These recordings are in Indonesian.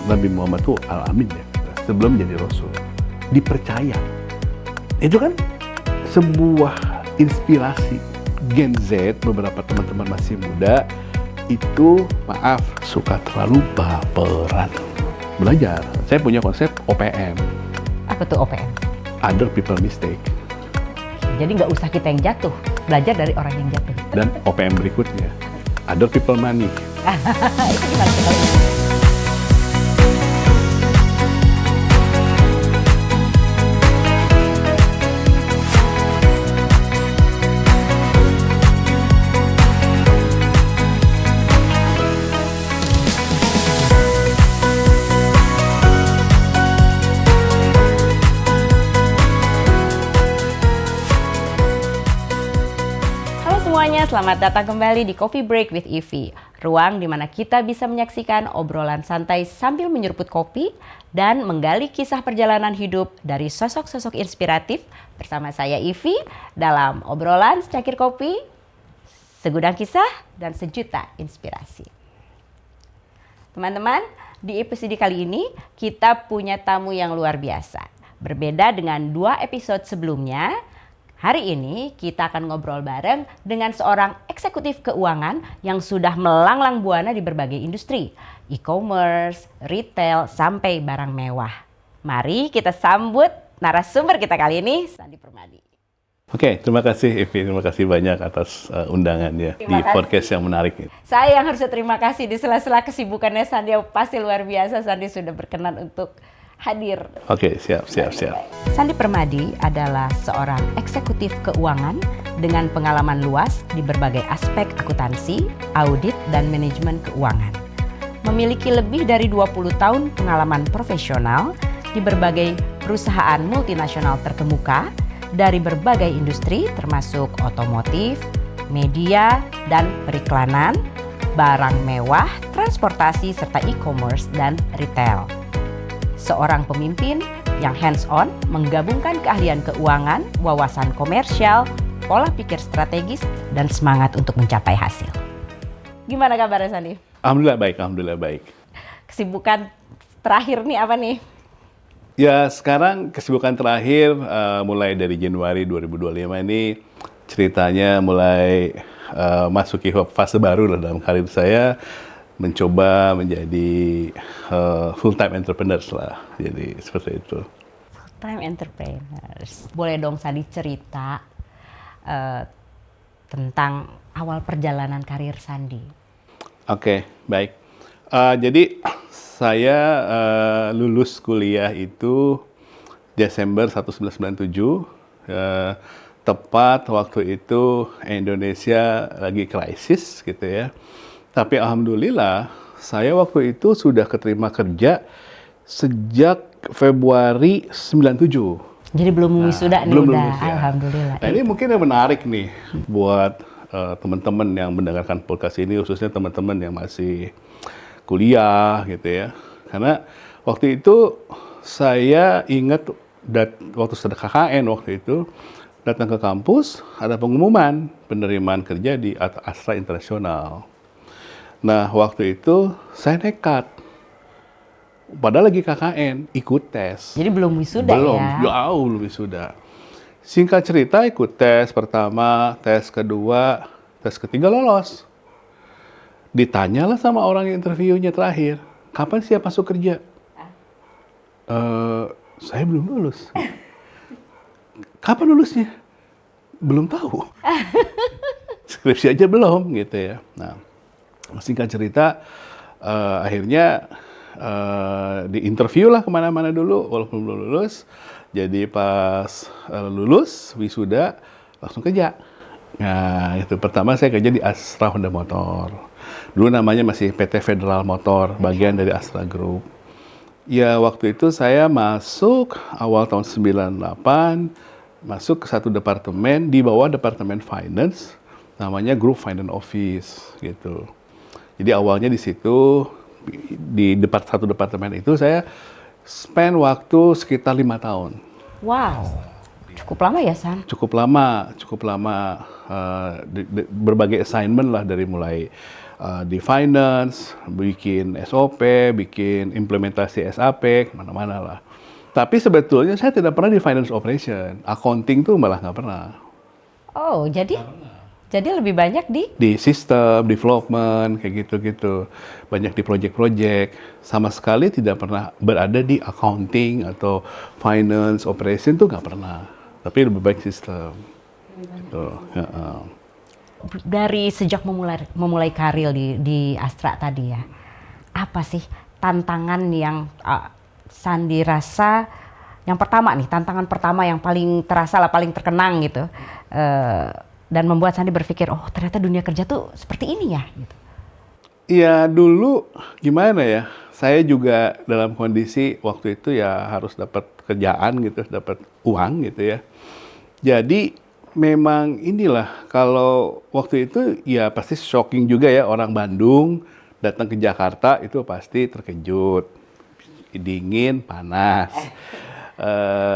Nabi Muhammad itu al-amin ya, sebelum jadi rasul, dipercaya. Itu kan sebuah inspirasi. Gen Z, beberapa teman-teman masih muda itu, maaf, suka terlalu baperan. Belajar, saya punya konsep OPM. Apa tuh OPM? Other people mistake. Jadi nggak usah kita yang jatuh, belajar dari orang yang jatuh. Dan OPM berikutnya, other people money. Itu gimana sih kalau itu? Selamat datang kembali di Coffee Break with Ivy, ruang di mana kita bisa menyaksikan obrolan santai sambil menyeruput kopi dan menggali kisah perjalanan hidup dari sosok-sosok inspiratif bersama saya Ivy dalam obrolan secangkir kopi, segudang kisah, dan sejuta inspirasi. Teman-teman, di episode kali ini kita punya tamu yang luar biasa. Berbeda dengan 2 episode sebelumnya, hari ini kita akan ngobrol bareng dengan seorang eksekutif keuangan yang sudah melanglang buana di berbagai industri, e-commerce, retail, sampai barang mewah. Mari kita sambut narasumber kita kali ini, Sandi Permadi. Oke, terima kasih Evi, terima kasih banyak atas undangannya di podcast yang menarik ini. Saya yang harus terima kasih di sela-sela kesibukannya Sandi, pasti luar biasa. Sandi sudah berkenan untuk hadir. Oke, siap. Sandi Permadi adalah seorang eksekutif keuangan dengan pengalaman luas di berbagai aspek akuntansi, audit, dan manajemen keuangan. Memiliki lebih dari 20 tahun pengalaman profesional di berbagai perusahaan multinasional terkemuka dari berbagai industri termasuk otomotif, media, dan periklanan, barang mewah, transportasi, serta e-commerce dan retail. Seorang pemimpin yang hands-on menggabungkan keahlian keuangan, wawasan komersial, pola pikir strategis, dan semangat untuk mencapai hasil. Gimana kabarnya Sandi? Alhamdulillah baik. Kesibukan terakhir nih apa nih? Ya, sekarang kesibukan terakhir mulai dari Januari 2025 ini ceritanya mulai masuki fase baru dalam karir saya. Mencoba menjadi full-time entrepreneurs lah, jadi seperti itu. Full-time entrepreneurs. Boleh dong Sandi cerita tentang awal perjalanan karir Sandi? Oke, baik. Jadi saya lulus kuliah itu Desember 1997, tepat waktu itu Indonesia lagi krisis gitu ya. Tapi alhamdulillah, saya waktu itu sudah keterima kerja sejak Februari 97. Jadi belum wisuda nih belum udah, lulus, ya. Alhamdulillah. Nah ini mungkin yang menarik nih buat teman-teman yang mendengarkan podcast ini, khususnya teman-teman yang masih kuliah gitu ya. Karena waktu itu saya ingat waktu sedang KKN waktu itu, datang ke kampus, ada pengumuman penerimaan kerja di Astra Internasional. Nah, waktu itu saya nekat. Padahal lagi KKN, ikut tes. Jadi belum wisuda belum, ya? Jauh belum wisuda. Singkat cerita, ikut tes pertama, tes kedua, tes ketiga lolos. Ditanyalah sama orang yang interviewnya terakhir, kapan siap masuk kerja? Saya belum lulus. Kapan lulusnya? Belum tahu. Skripsi aja belum, gitu ya. Nah, singkat cerita, akhirnya di interview lah kemana-mana dulu, walaupun belum lulus. Jadi pas lulus, wisuda, langsung kerja. Nah, itu pertama saya kerja di Astra Honda Motor. Dulu namanya masih PT Federal Motor, bagian dari Astra Group. Ya, waktu itu saya masuk awal tahun 98, masuk ke satu departemen di bawah Departemen Finance, namanya Group Finance Office, gitu. Jadi awalnya di situ, di satu departemen itu saya spend waktu sekitar 5 tahun. Wow, cukup lama ya San? Cukup lama. Berbagai assignment lah, dari mulai di finance, bikin SOP, bikin implementasi SAP, kemana-mana lah. Tapi sebetulnya saya tidak pernah di finance operation, accounting tuh malah nggak pernah. Oh, jadi lebih banyak Di sistem, development, kayak gitu-gitu. Banyak di project-project. Sama sekali tidak pernah berada di accounting atau finance operation tuh nggak pernah. Tapi lebih baik sistem. Gitu. dari sejak memulai karir di Astra tadi ya. Apa sih tantangan yang Sandi rasa yang pertama nih, tantangan pertama yang paling terasa lah, paling terkenang gitu, dan membuat Sandi berpikir, oh ternyata dunia kerja tuh seperti ini ya gitu. Iya, dulu gimana ya, saya juga dalam kondisi waktu itu ya harus dapat kerjaan gitu, dapat uang gitu ya. Jadi memang inilah, kalau waktu itu ya pasti shocking juga ya, orang Bandung datang ke Jakarta itu pasti terkejut. Dingin, panas,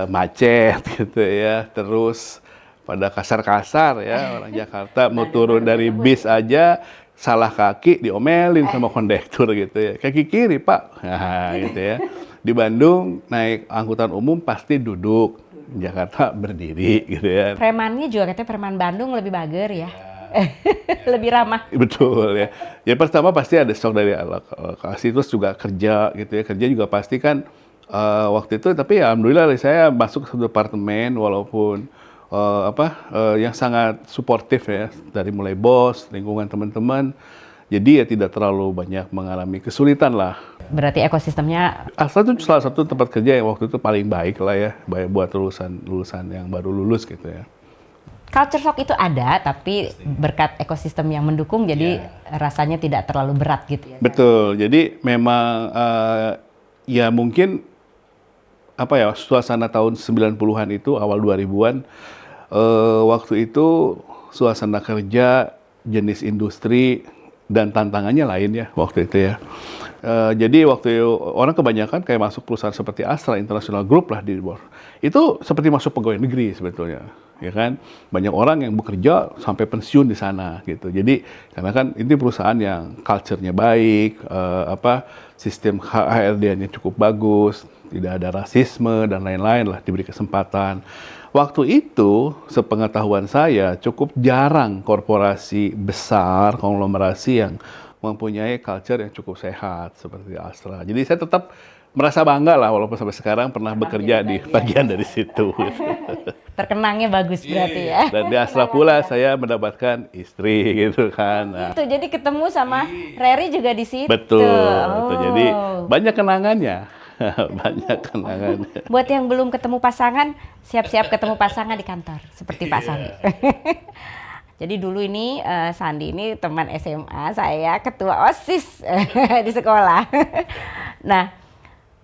macet gitu ya, terus pada kasar-kasar ya, orang Jakarta mau turun dari bis aja salah kaki diomelin sama kondektur gitu ya, kaki kiri Pak, nah, gitu ya. Di Bandung naik angkutan umum pasti duduk, Jakarta berdiri gitu ya. Premannya juga katanya preman Bandung lebih bager ya. Lebih ramah. Betul ya. Ya pertama pasti ada shock dari alokasi, terus juga kerja gitu ya. Kerja juga pasti kan waktu itu, tapi ya alhamdulillah saya masuk ke satu departemen walaupun yang sangat suportif ya, dari mulai bos, lingkungan teman-teman. Jadi ya tidak terlalu banyak mengalami kesulitan lah. Berarti ekosistemnya Astra itu salah satu tempat kerja yang waktu itu paling baik lah ya, buat lulusan yang baru lulus gitu ya. culture shock itu ada, tapi berkat ekosistem yang mendukung, jadi rasanya tidak terlalu berat gitu ya. Betul, jadi memang ya mungkin apa ya, suasana tahun 90-an itu, awal 2000-an, waktu itu suasana kerja, jenis industri, dan tantangannya lain ya waktu itu ya. Jadi waktu itu orang kebanyakan kayak masuk perusahaan seperti Astra International Group lah di bawah. Itu seperti masuk pegawai negeri sebetulnya, ya kan? Banyak orang yang bekerja sampai pensiun di sana gitu. Jadi karena kan ini perusahaan yang culture-nya baik, sistem HRD-nya cukup bagus, tidak ada rasisme dan lain-lain lah, diberi kesempatan. Waktu itu, sepengetahuan saya, cukup jarang korporasi besar, konglomerasi yang mempunyai culture yang cukup sehat seperti Astra. Jadi saya tetap merasa bangga lah, walaupun sampai sekarang pernah bekerja di bagian dari situ. Terkenangnya bagus berarti ya. Dan di Astra pula saya mendapatkan istri gitu kan. Nah, Itu jadi ketemu sama Reri juga di situ. betul. Oh. Jadi banyak kenangannya. Banyak kenangannya. Buat yang belum ketemu pasangan, siap-siap ketemu pasangan di kantor, seperti Pak Sandi. Jadi dulu ini Sandi ini teman SMA saya, ketua OSIS di sekolah. Nah,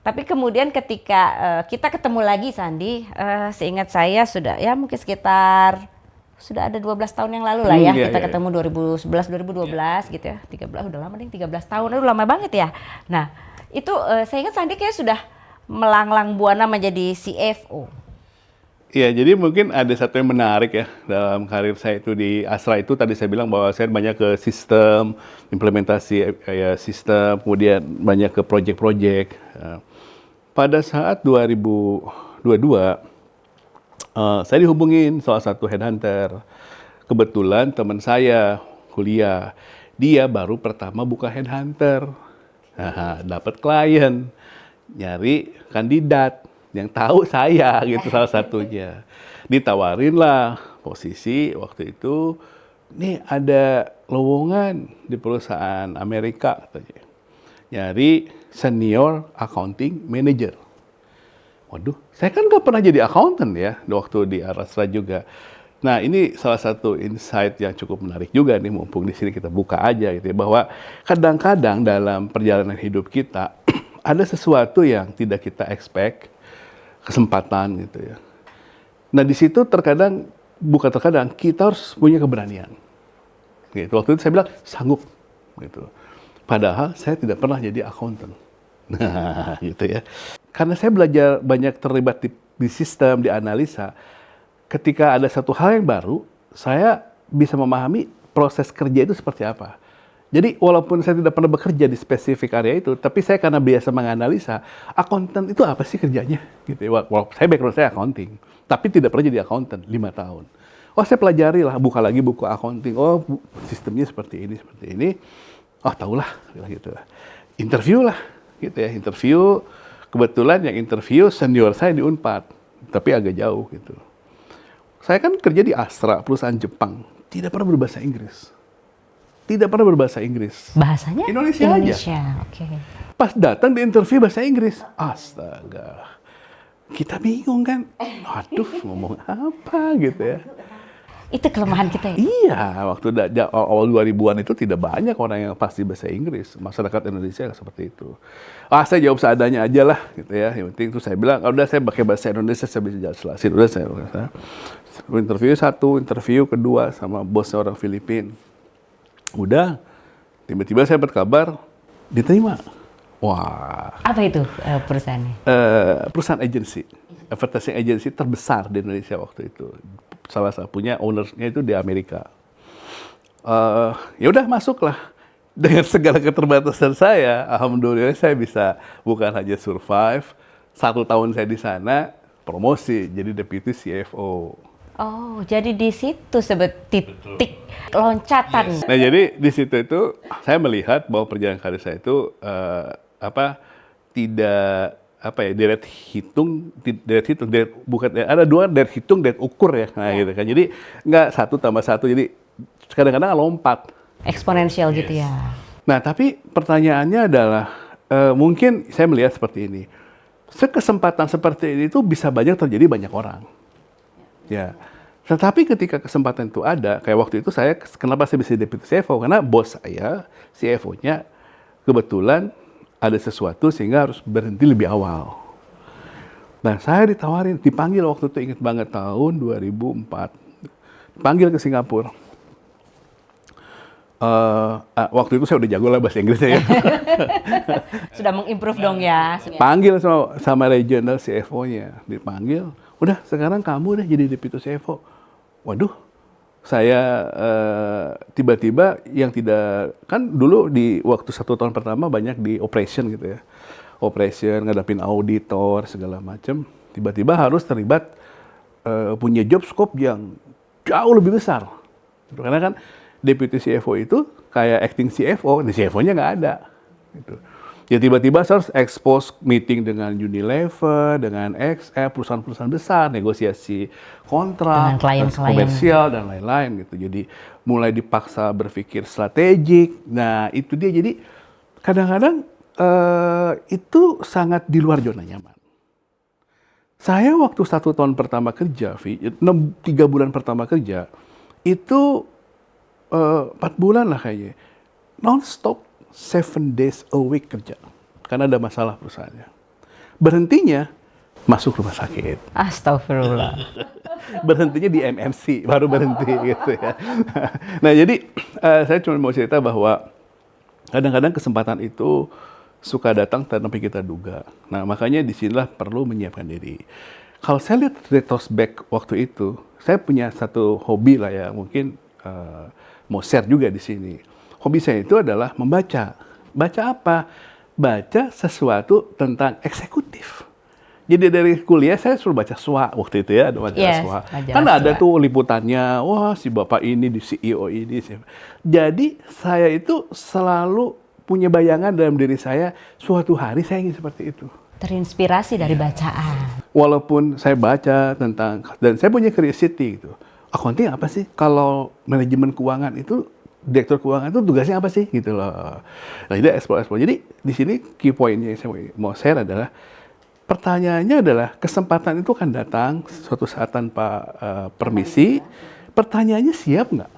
tapi kemudian ketika kita ketemu lagi Sandi, seingat saya sudah ya mungkin sekitar sudah ada 12 tahun yang lalu lah ya, kita ketemu 2011 2012 gitu ya. 13 udah lama deh, 13 tahun itu lama banget ya. Nah, itu saya ingat Sandi kayak sudah melanglang buana menjadi CFO. Iya, jadi mungkin ada satu yang menarik ya dalam karir saya itu di Astra itu, tadi saya bilang bahwa saya banyak ke sistem, implementasi ya sistem, kemudian banyak ke project-project. Pada saat 2022, saya dihubungin salah satu headhunter. Kebetulan teman saya kuliah, dia baru pertama buka headhunter. Dapat klien, nyari kandidat yang tahu saya gitu, salah satunya. Ditawarin lah posisi waktu itu, nih ada lowongan di perusahaan Amerika katanya, nyari senior accounting manager. Waduh, saya kan nggak pernah jadi accountant ya waktu di Astra juga. Nah, ini salah satu insight yang cukup menarik juga nih, mumpung di sini kita buka aja gitu ya, bahwa kadang-kadang dalam perjalanan hidup kita ada sesuatu yang tidak kita expect, kesempatan gitu ya. Nah, di situ terkadang, bukan terkadang, kita harus punya keberanian. Gitu. Waktu itu saya bilang sanggup gitu. Padahal saya tidak pernah jadi accountant. Nah, gitu ya. Karena saya belajar banyak terlibat di sistem, di analisa. Ketika ada satu hal yang baru, saya bisa memahami proses kerja itu seperti apa. Jadi walaupun saya tidak pernah bekerja di spesifik area itu, tapi saya karena biasa menganalisa, akuntan itu apa sih kerjanya? Gitu. Walaupun saya background saya accounting, tapi tidak pernah jadi accountant 5 tahun. Oh saya pelajari lah, buka lagi buku accounting. Oh sistemnya seperti ini. Oh tahulah, gitu. Interview lah, gitu ya. Interview, kebetulan yang interview senior saya di Unpad, tapi agak jauh gitu. Saya kan kerja di Astra, perusahaan Jepang, tidak pernah berbahasa Inggris. Tidak pernah berbahasa Inggris. Bahasanya? Indonesia aja. Oke. Pas datang di interview bahasa Inggris, astaga. Kita bingung kan, aduh ngomong apa gitu ya. Itu kelemahan kita ya? Iya, waktu awal 2000-an itu tidak banyak orang yang pasti bahasa Inggris. Masyarakat Indonesia seperti itu. Saya jawab seadanya aja lah gitu ya. Yang penting itu saya bilang, udah saya pakai bahasa Indonesia, saya bisa jelasin. Udah saya interview 1, interview kedua sama bosnya orang Filipina. Udah, tiba-tiba saya dapat kabar, diterima. Wah. Apa itu perusahaannya? Perusahaan agensi, advertising agency terbesar di Indonesia waktu itu. Salah satunya ownernya itu di Amerika. Ya udah masuklah. Dengan segala keterbatasan saya, alhamdulillah saya bisa bukan hanya survive, 1 tahun saya di sana, promosi jadi deputy CFO. Oh, jadi di situ titik loncatan. Nah, jadi di situ itu saya melihat bahwa perjalanan karir saya itu tidak direct hitung, bukan ada 2 direct hitung, direct ukur ya, nah gitu kan. Jadi nggak 1 tambah 1, jadi kadang-kadang lompat. Eksponensial gitu ya. Nah, tapi pertanyaannya adalah mungkin saya melihat seperti ini. Kesempatan seperti ini itu bisa banyak terjadi banyak orang. Ya, tetapi ketika kesempatan itu ada, kayak waktu itu saya, kenapa saya bisa deputy CFO? Karena bos saya, CFO-nya, kebetulan ada sesuatu sehingga harus berhenti lebih awal. Nah, saya dipanggil waktu itu, ingat banget tahun 2004, dipanggil ke Singapura. Waktu itu saya udah jago lah bahasa Inggrisnya ya. Sudah mengimprove dong ya. Panggil sama regional CFO-nya, dipanggil. Udah, sekarang kamu deh jadi deputy CFO. Waduh, saya tiba-tiba yang tidak, kan dulu di waktu 1 tahun pertama banyak di operation gitu ya. Operation, ngadapin auditor, segala macam. Tiba-tiba harus terlibat punya job scope yang jauh lebih besar. Karena kan deputy CFO itu kayak acting CFO, di CFO-nya nggak ada. Gitu. Ya tiba-tiba saya harus expose meeting dengan Unilever, dengan XF, perusahaan-perusahaan besar, negosiasi kontrak, komersial dan lain-lain gitu. Jadi mulai dipaksa berpikir strategik. Nah itu dia. Jadi kadang-kadang itu sangat di luar zona nyaman. Saya waktu 1 tahun pertama kerja, 3 bulan pertama kerja, itu 4 bulan lah kayaknya, non-stop. 7 days a week kerja, karena ada masalah perusahaannya. Berhentinya masuk rumah sakit. Astagfirullah. Berhentinya di MMC, baru berhenti gitu ya. Nah jadi saya cuma mau cerita bahwa kadang-kadang kesempatan itu suka datang tanpa kita duga. Nah makanya disinilah perlu menyiapkan diri. Kalau saya lihat retrospect waktu itu, saya punya satu hobi lah ya, mungkin mau share juga di sini. Hobi saya itu adalah membaca. Baca apa? Baca sesuatu tentang eksekutif. Jadi dari kuliah saya suruh baca SWA waktu itu ya, ada majalah SWA. Kan ada tuh liputannya, wah si bapak ini, di CEO ini. Jadi saya itu selalu punya bayangan dalam diri saya, suatu hari saya ingin seperti itu. Terinspirasi dari bacaan. Walaupun saya baca tentang, dan saya punya curiosity gitu. Accounting apa sih? Kalau manajemen keuangan itu, direktur keuangan itu tugasnya apa sih gitu loh. Nah, jadi explore. Jadi di sini key point-nya yang saya mau share adalah, pertanyaannya adalah kesempatan itu akan datang suatu saat tanpa permisi. Pertanyaannya siap nggak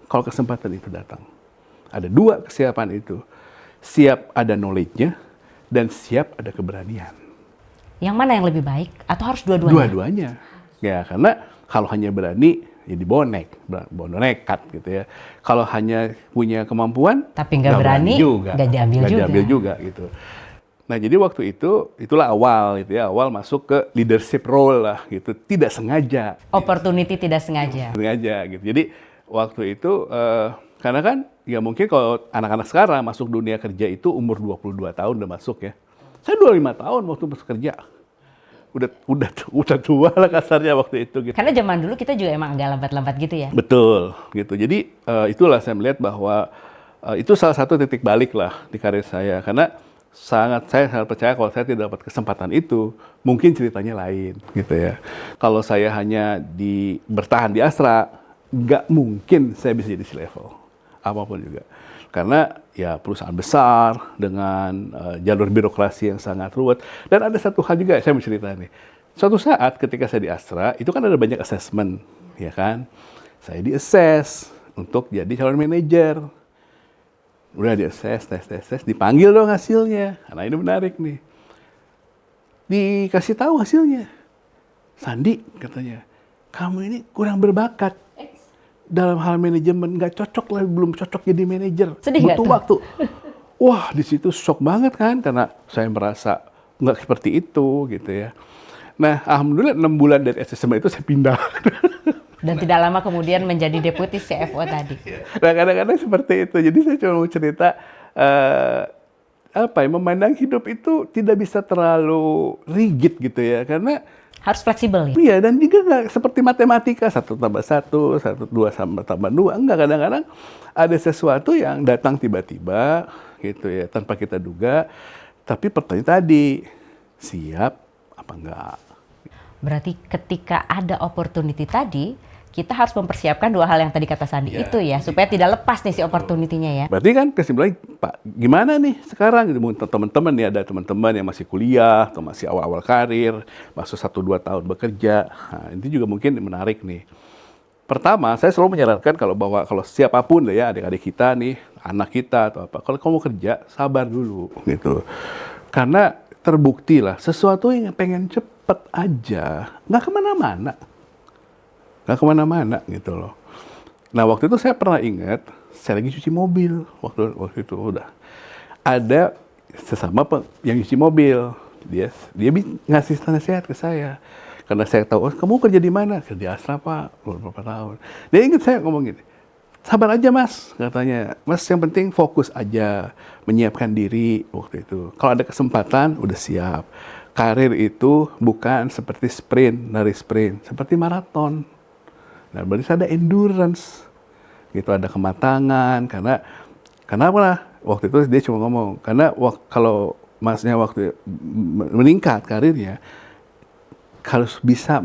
kalau kesempatan itu datang? Ada 2 kesiapan itu. Siap ada knowledge-nya dan siap ada keberanian. Yang mana yang lebih baik? Atau harus dua-duanya? Dua-duanya. Ya, karena kalau hanya berani, ya dibawa nekat gitu ya. Kalau hanya punya kemampuan, tapi nggak berani juga, nggak diambil juga gitu. Nah jadi waktu itu, itulah awal gitu ya, awal masuk ke leadership role lah gitu, tidak sengaja. Opportunity tidak sengaja. Sengaja gitu. Jadi waktu itu Karena kan ya mungkin kalau anak-anak sekarang masuk dunia kerja itu umur 22 tahun udah masuk ya. Saya 25 tahun waktu masuk kerja. Udah tua lah kasarnya waktu itu gitu. Karena zaman dulu kita juga emang agak lambat-lambat gitu ya. Betul gitu. Jadi itulah saya melihat bahwa itu salah satu titik balik lah di karir saya. Karena saya sangat percaya kalau saya tidak dapat kesempatan itu, mungkin ceritanya lain gitu ya. Kalau saya hanya bertahan di Astra, nggak mungkin saya bisa jadi C-level apapun juga. Karena ya perusahaan besar dengan jalur birokrasi yang sangat ruwet. Dan ada satu hal juga saya mau cerita nih. Suatu saat ketika saya di Astra, itu kan ada banyak assessment, ya kan? Saya di-assess untuk jadi calon manajer. Udah di-assess, tes, dipanggil dong hasilnya. Nah ini menarik nih. Dikasih tahu hasilnya. Sandi katanya, kamu ini kurang berbakat dalam hal manajemen, nggak cocok lah, belum cocok jadi manajer. Sedih butuh waktu. Wah, di situ shock banget kan, karena saya merasa nggak seperti itu gitu ya. Nah, alhamdulillah 6 bulan dari SSM itu saya pindah. Dan tidak lama kemudian menjadi deputi CFO tadi. Nah, kadang-kadang seperti itu. Jadi saya cuma mau cerita memandang hidup itu tidak bisa terlalu rigid gitu ya, karena harus fleksibel ya? Iya, dan juga nggak seperti matematika, 1 tambah 1, 2 tambah 2. Enggak, kadang-kadang ada sesuatu yang datang tiba-tiba gitu ya, tanpa kita duga. Tapi pertanyaan tadi, siap apa enggak? Berarti ketika ada opportunity tadi, kita harus mempersiapkan 2 hal yang tadi kata Sandi itu ya, supaya tidak lepas nih si opportunity-nya ya. Berarti kan kesimpulannya, Pak, gimana nih sekarang? Mungkin teman-teman nih, ada teman-teman yang masih kuliah atau masih awal-awal karir, masuk 1-2 tahun bekerja. Nah, ini juga mungkin menarik nih. Pertama, saya selalu menyarankan kalau siapapun ya, adik-adik kita nih, anak kita atau apa, kalau kamu kerja, sabar dulu gitu. Karena terbukti lah, sesuatu yang pengen cepet aja, nggak kemana-mana gitu loh. Nah waktu itu saya pernah ingat, saya lagi cuci mobil waktu itu udah ada sesama yang cuci mobil, dia ngasih nasihat ke saya karena saya tahu, kamu kerja di mana? Kerja di Astra Pak, beberapa tahun. Dia ingat saya ngomong gini, sabar aja Mas, katanya. Mas yang penting fokus aja, menyiapkan diri waktu itu. Kalau ada kesempatan udah siap. Karir itu bukan seperti lari sprint, seperti maraton. Nah, berarti ada endurance, gitu, ada kematangan. Kenapa? Waktu itu dia cuma ngomong, karena kalau Masnya waktu meningkat karirnya, harus bisa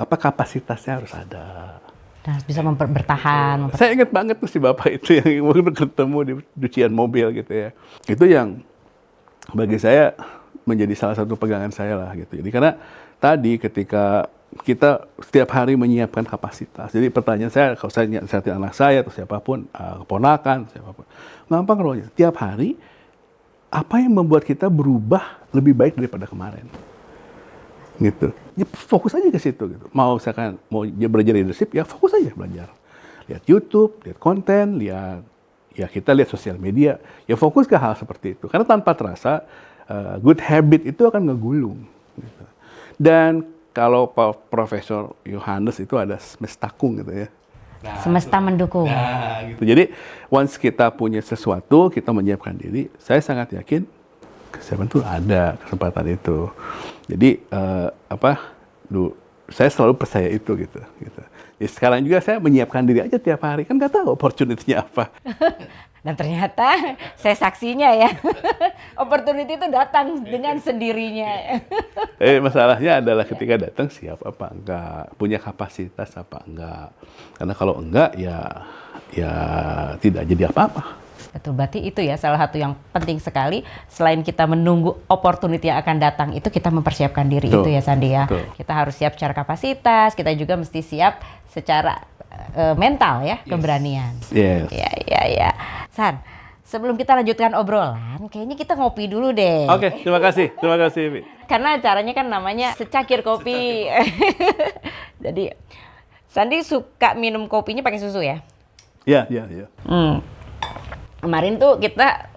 kapasitasnya harus ada. Dan harus bisa bertahan. Saya ingat banget tuh si bapak itu yang waktu ketemu di cucian mobil gitu ya. Itu yang bagi saya menjadi salah satu pegangan saya lah gitu. Jadi karena tadi ketika kita setiap hari menyiapkan kapasitas. Jadi pertanyaan saya, kalau saya nasihatin anak saya atau siapapun, keponakan, siapapun, gampang rohnya. Tiap hari, apa yang membuat kita berubah lebih baik daripada kemarin? Gitu. Ya, fokus aja ke situ. Gitu. Mau belajar leadership, ya fokus aja belajar. Lihat YouTube, lihat konten, kita lihat sosial media. Ya fokus ke hal seperti itu. Karena tanpa terasa, good habit itu akan ngegulung. Gitu. Dan kalau Profesor Yohanes itu ada semestakung gitu ya. Semesta mendukung. Nah, gitu. Jadi once kita punya sesuatu, kita menyiapkan diri, saya sangat yakin kesempatan itu ada kesempatan itu. Jadi saya selalu percaya itu gitu. Jadi sekarang juga saya menyiapkan diri aja tiap hari, kan nggak tahu opportunity-nya apa. Dan ternyata saya saksinya ya, opportunity itu datang dengan sendirinya. Masalahnya adalah ketika datang siap apa enggak, punya kapasitas apa enggak. Karena kalau enggak ya tidak jadi apa-apa. Betul, berarti itu ya salah satu yang penting sekali. Selain kita menunggu opportunity yang akan datang, itu kita mempersiapkan diri. Betul. Itu ya Sandi ya. Betul. Kita harus siap secara kapasitas, kita juga mesti siap secara mental ya, yes. Keberanian. Yes. Ya. San, sebelum kita lanjutkan obrolan, kayaknya kita ngopi dulu deh. Oke, terima kasih. Karena acaranya kan namanya Secakir Kopi. Jadi, Sandi suka minum kopinya pakai susu ya? Iya. Kemarin tuh kita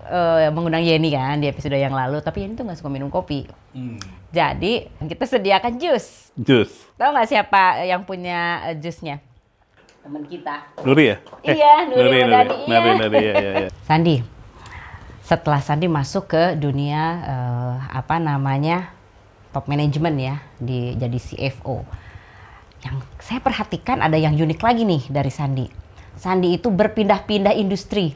mengundang Yeni kan di episode yang lalu, tapi Yeni tuh nggak suka minum kopi. Jadi kita sediakan jus. Jus. Tahu nggak siapa yang punya jusnya? teman kita. Nuri ya? Iya, Nuri Madani, iya. Nuri, ya. Sandi, setelah Sandi masuk ke dunia top management ya, jadi CFO. Yang saya perhatikan ada yang unik lagi nih dari Sandi. Sandi itu berpindah-pindah industri,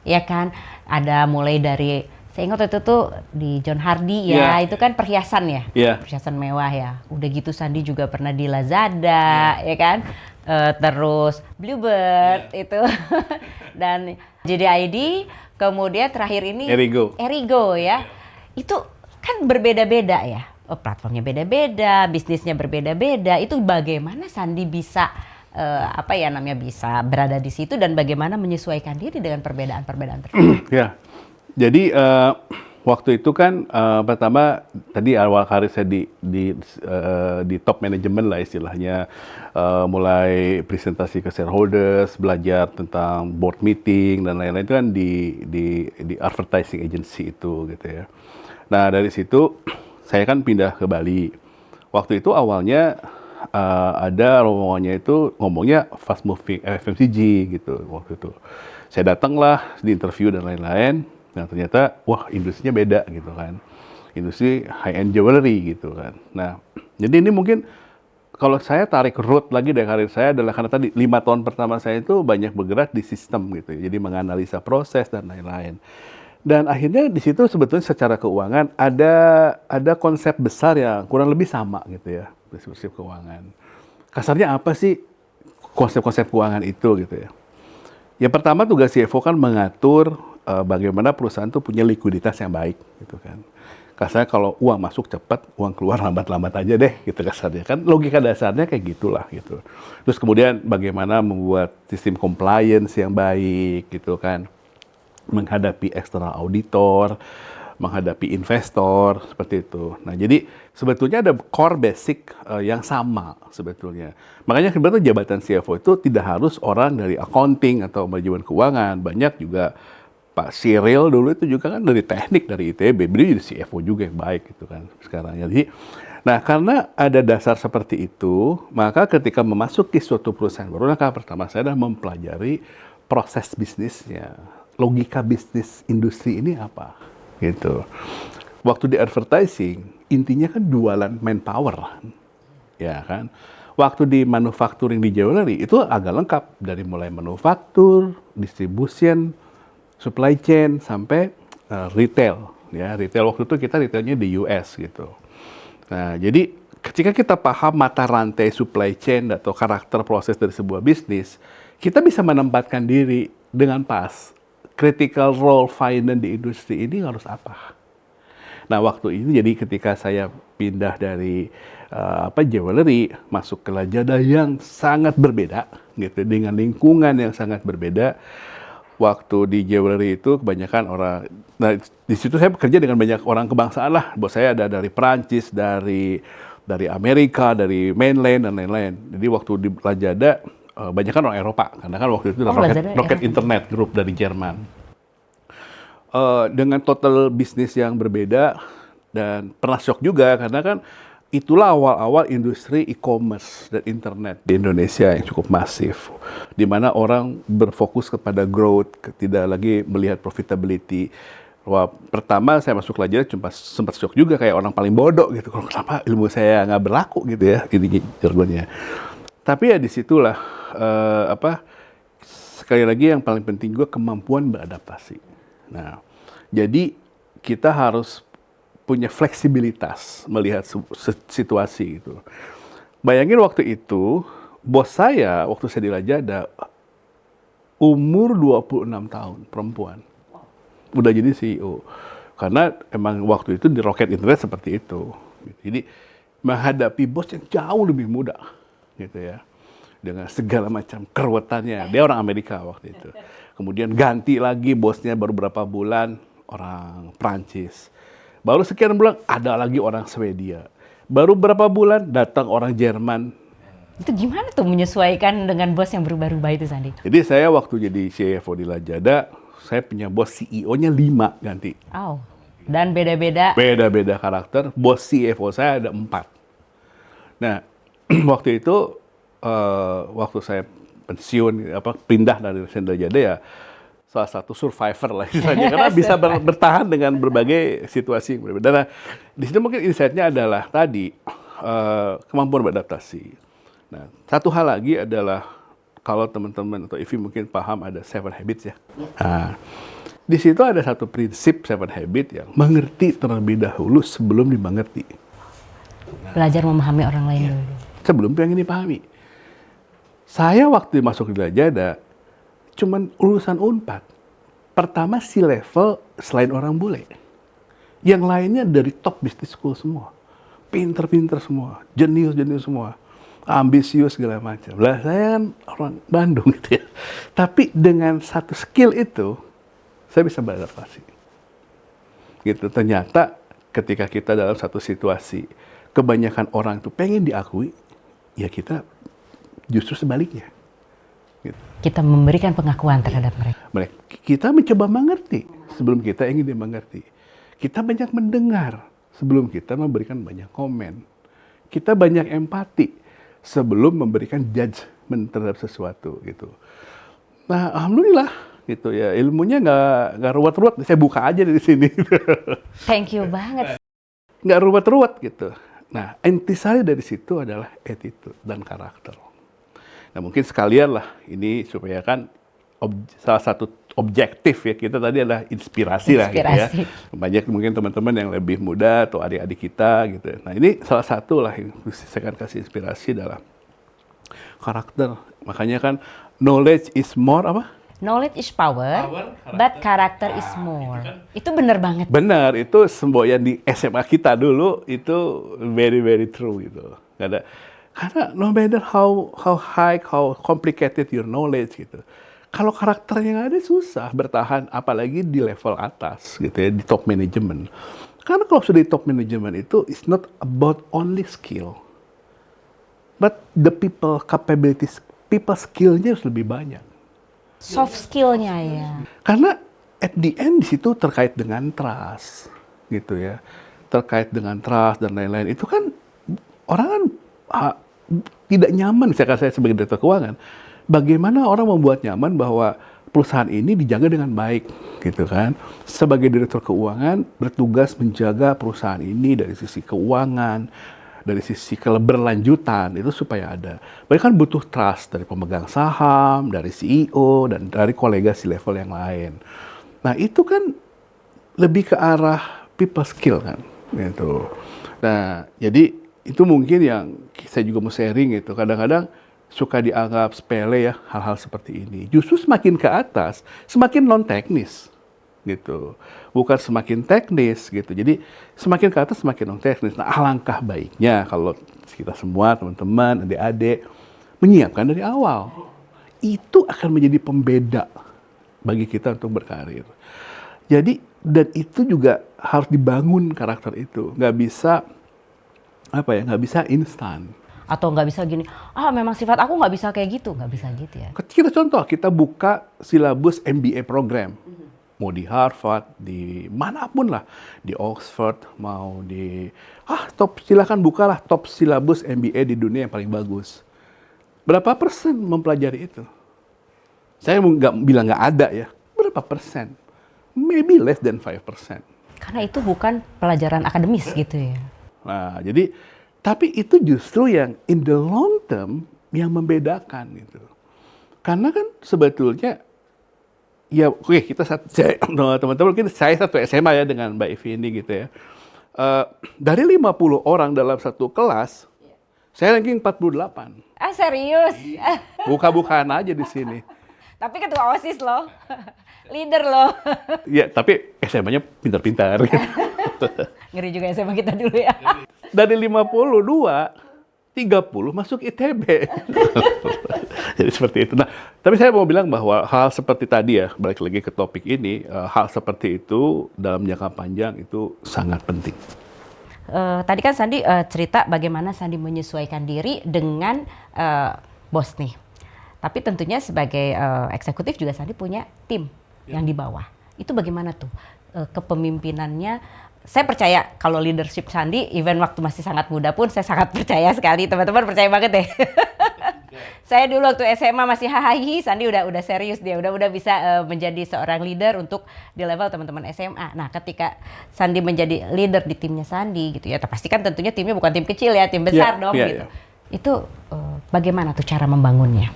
ya kan? Ada mulai dari, saya ingat itu tuh di John Hardy ya, itu kan perhiasan ya, perhiasan mewah ya. Udah gitu Sandi juga pernah di Lazada, ya kan? Terus Bluebird itu, dan JDID, kemudian terakhir ini Erigo ya. Itu kan berbeda-beda ya. Platformnya beda-beda, bisnisnya berbeda-beda. Itu bagaimana Sandi bisa bisa berada di situ dan bagaimana menyesuaikan diri dengan perbedaan-perbedaan tersebut? Ya, jadi waktu itu kan pertama tadi awal karir saya di top management lah istilahnya, mulai presentasi ke shareholders, belajar tentang board meeting dan lain-lain itu kan di advertising agency itu gitu ya. Nah dari situ saya kan pindah ke Bali. Waktu itu awalnya ada rombongannya itu ngomongnya fast moving FMCG gitu waktu itu. Saya datanglah di interview dan lain-lain. Nah ternyata wah industrinya beda gitu kan. Industri high end jewelry gitu kan. Nah jadi ini mungkin kalau saya tarik root lagi dari karir saya adalah karena tadi 5 tahun pertama saya itu banyak bergerak di sistem gitu. Jadi menganalisa proses dan lain-lain. Dan akhirnya di situ sebetulnya secara keuangan ada konsep besar yang kurang lebih sama gitu ya, prinsip keuangan. Kasarnya apa sih konsep-konsep keuangan itu gitu ya? Yang pertama tugas CFO kan mengatur bagaimana perusahaan itu punya likuiditas yang baik gitu kan. Kasarnya kalau uang masuk cepat, uang keluar lambat-lambat aja deh gitu kasarnya. Kan logika dasarnya kayak gitulah gitu. Terus kemudian bagaimana membuat sistem compliance yang baik gitu kan. Menghadapi eksternal auditor, menghadapi investor, seperti itu. Nah, jadi sebetulnya ada core basic yang sama sebetulnya. Makanya sebetulnya jabatan CFO itu tidak harus orang dari accounting atau manajemen keuangan. Banyak juga Pak Cyril dulu itu juga kan dari teknik, dari ITB. Beliau jadi CFO juga yang baik gitu kan sekarang. Jadi, nah karena ada dasar seperti itu, maka ketika memasuki suatu perusahaan baru, langkah pertama saya adalah mempelajari proses bisnisnya. Logika bisnis industri ini apa gitu. Waktu di advertising intinya kan jualan manpower ya kan. Waktu di manufacturing di jewelry itu agak lengkap dari mulai manufaktur, distribution, supply chain sampai retail ya. Retail waktu itu kita retailnya di US gitu. Nah, jadi ketika kita paham mata rantai supply chain atau karakter proses dari sebuah bisnis, kita bisa menempatkan diri dengan pas. Critical role finance di industri ini harus apa? Nah, waktu ini jadi ketika saya pindah dari jewelry masuk ke Lazada yang sangat berbeda gitu dengan lingkungan yang sangat berbeda. Waktu di jewelry itu kebanyakan orang, nah di situ saya bekerja dengan banyak orang kebangsaan lah. Bos saya ada dari Perancis, dari Amerika, dari mainland dan lain-lain. Jadi waktu di Lazada banyak kan orang Eropa, karena kan waktu itu Rocket Internet Group dari Jerman. Dengan total bisnis yang berbeda dan pernah shock juga karena kan itulah awal-awal industri e-commerce dan internet di Indonesia yang cukup masif, di mana orang berfokus kepada growth, tidak lagi melihat profitability. Wah, pertama saya masuk Lazada cuma sempat shock juga kayak orang paling bodoh gitu. Kenapa ilmu saya nggak berlaku gitu ya, ini jargonnya. Tapi ya disitulah sekali lagi yang paling penting juga kemampuan beradaptasi. Nah, jadi kita harus punya fleksibilitas melihat situasi gitu. Bayangin waktu itu bos saya waktu saya di Lazada umur 26 tahun, perempuan. Udah jadi CEO. Karena emang waktu itu di Rocket Internet seperti itu. Jadi menghadapi bos yang jauh lebih muda gitu ya. Dengan segala macam keruwetannya. Dia orang Amerika waktu itu. Kemudian ganti lagi bosnya baru berapa bulan orang Prancis. Baru sekian bulan ada lagi orang Swedia. Baru berapa bulan datang orang Jerman. Itu gimana tuh menyesuaikan dengan bos yang berubah-ubah itu, Sandi? Jadi saya waktu jadi CFO di Lazada, saya punya bos CEO-nya 5 ganti. Oh. Dan beda-beda? Beda-beda karakter. Bos CFO saya ada 4. Nah, waktu itu waktu saya pensiun, pindah dari Senjata ya salah satu survivor lah istilahnya, karena bisa bertahan dengan berbagai situasi yang berbeda. Nah, di sini mungkin insight-nya adalah tadi kemampuan beradaptasi. Nah, satu hal lagi adalah kalau teman-teman atau Ivi mungkin paham ada 7 habits ya. Nah, di situ ada satu prinsip 7 habit yang mengerti terlebih dahulu sebelum dimengerti. Belajar memahami orang lain dulu. Sebelum yang ini dipahami. Saya waktu masuk di Lajada, cuman lulusan Unpad. Pertama si level selain orang bule. Yang lainnya dari top business school semua. Pinter-pinter semua, jenius-jenius semua. Ambisius segala macam. Lah saya kan orang Bandung gitu ya. Tapi dengan satu skill itu, saya bisa beradaptasi. Gitu. Ternyata ketika kita dalam satu situasi, kebanyakan orang itu pengen diakui, ya kita justru sebaliknya. Gitu. Kita memberikan pengakuan terhadap mereka. Kita mencoba mengerti sebelum kita ingin dimengerti. Kita banyak mendengar sebelum kita memberikan banyak komen. Kita banyak empati sebelum memberikan judgement terhadap sesuatu gitu. Nah, alhamdulillah gitu ya, ilmunya nggak ruwet-ruwet. Saya buka aja dari sini. Thank you banget. Nggak ruwet-ruwet gitu. Nah, intisari dari situ adalah attitude dan karakter. Nah, mungkin sekalian lah ini supaya kan salah satu objektif ya kita tadi adalah inspirasi lah gitu ya. Banyak mungkin teman-teman yang lebih muda atau adik-adik kita gitu. Nah, ini salah satu lah yang saya akan kasih inspirasi dalam karakter. Makanya kan knowledge is more apa? Knowledge is power, but character is more. Itu benar banget. Benar, itu semboyan di SMA kita dulu itu very very true gitu. Nggak ada, karena no matter how high, how complicated your knowledge gitu. Kalau karakternya nggak ada susah bertahan, apalagi di level atas gitu ya, di top management. Karena kalau sudah di top management itu it's not about only skill, but the people capabilities, people skillnya harus lebih banyak. Soft skillnya ya. Karena at the end di situ terkait dengan trust gitu ya, terkait dengan trust dan lain-lain. Itu kan orang kan tidak nyaman, saya sebagai direktur keuangan. Bagaimana orang membuat nyaman bahwa perusahaan ini dijaga dengan baik, gitu kan? Sebagai direktur keuangan bertugas menjaga perusahaan ini dari sisi keuangan, dari sisi keberlanjutan itu supaya ada. Mereka kan butuh trust dari pemegang saham, dari CEO dan dari kolega si level yang lain. Nah itu kan lebih ke arah people skill kan, gitu. Nah jadi itu mungkin yang saya juga mau sharing gitu. Kadang-kadang suka dianggap sepele ya hal-hal seperti ini. Justru semakin ke atas, semakin non-teknis gitu. Bukan semakin teknis gitu. Jadi semakin ke atas semakin non-teknis. Nah, alangkah baiknya kalau kita semua teman-teman, adik-adik menyiapkan dari awal. Itu akan menjadi pembeda bagi kita untuk berkarir. Jadi dan itu juga harus dibangun karakter itu. Nggak bisa nggak bisa instan. Atau nggak bisa gini, memang sifat aku nggak bisa kayak gitu. Nggak bisa gitu ya. Kita contoh, kita buka silabus MBA program. Mau di Harvard, di manapun lah. Di Oxford, mau di... silakan bukalah top silabus MBA di dunia yang paling bagus. Berapa persen mempelajari itu? Saya nggak bilang nggak ada ya. Berapa persen? Maybe less than 5%. Karena itu bukan pelajaran akademis gitu ya. Nah, jadi... Tapi itu justru yang in the long term yang membedakan gitu. Karena kan sebetulnya ya oke kita teman-teman mungkin saya satu SMA ya dengan Mbak Ivi ini gitu ya. Dari 50 orang dalam satu kelas, saya ranking 48. Serius? Buka-bukaan aja di sini. Tapi ketua OSIS loh. Leader loh. Ya, tapi SMA-nya pintar-pintar gitu. Ngeri juga SMA kita dulu ya. Dari 52, 30 masuk ITB. Jadi seperti itu. Nah, tapi saya mau bilang bahwa hal seperti tadi ya, balik lagi ke topik ini, hal seperti itu dalam jangka panjang itu sangat penting. Tadi kan Sandi cerita bagaimana Sandi menyesuaikan diri dengan bos nih. Tapi tentunya sebagai eksekutif juga Sandi punya tim yang di bawah. Itu bagaimana tuh kepemimpinannya? Saya percaya kalau leadership Sandi, even waktu masih sangat muda pun saya sangat percaya sekali. Teman-teman percaya banget deh. Saya dulu waktu SMA masih hahaha, Sandi udah serius dia, udah bisa menjadi seorang leader untuk di level teman-teman SMA. Nah, ketika Sandi menjadi leader di timnya Sandi gitu ya, pasti kan tentunya timnya bukan tim kecil ya, tim besar dong gitu. Itu bagaimana tuh cara membangunnya?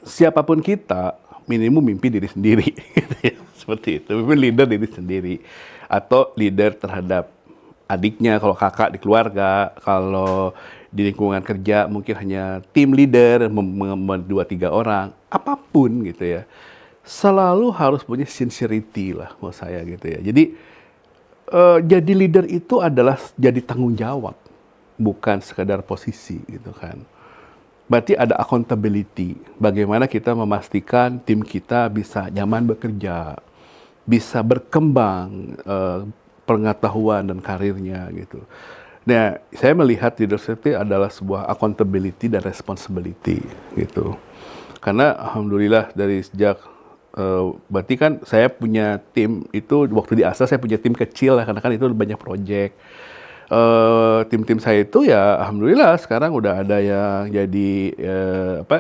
Siapapun kita, minimum mimpi diri sendiri, gitu ya. Seperti itu, mimpi leader diri sendiri. Atau leader terhadap adiknya, kalau kakak di keluarga, kalau di lingkungan kerja mungkin hanya tim leader, 2-3 orang, apapun gitu ya. Selalu harus punya sincerity lah, menurut saya gitu ya. Jadi, jadi leader itu adalah jadi tanggung jawab, bukan sekadar posisi gitu kan. Berarti ada accountability, bagaimana kita memastikan tim kita bisa nyaman bekerja, bisa berkembang pengetahuan dan karirnya gitu. Nah, saya melihat leadership itu adalah sebuah accountability dan responsibility gitu. Karena alhamdulillah dari sejak berarti kan saya punya tim itu waktu di ASA saya punya tim kecil lah karena kan itu banyak project. Tim-tim saya itu ya alhamdulillah sekarang udah ada yang jadi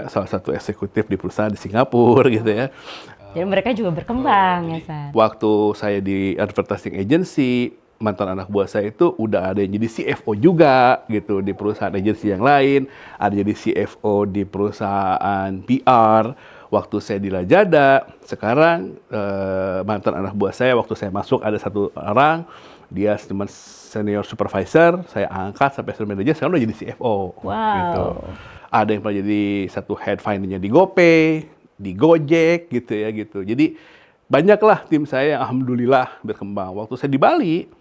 salah satu eksekutif di perusahaan di Singapura gitu ya. Jadi mereka juga berkembang ya, San. Waktu saya di advertising agency, mantan anak buah saya itu udah ada yang jadi CFO juga gitu di perusahaan agensi yang lain, ada jadi CFO di perusahaan PR. Waktu saya di Lajada, sekarang mantan anak buah saya waktu saya masuk ada satu orang, dia cuma senior supervisor, saya angkat sampai senior manager, sekarang udah jadi CFO. Wow. Gitu. Ada yang pernah jadi satu head finance-nya di GoPay, di Gojek gitu ya gitu. Jadi banyaklah tim saya yang alhamdulillah berkembang. Waktu saya di Bali,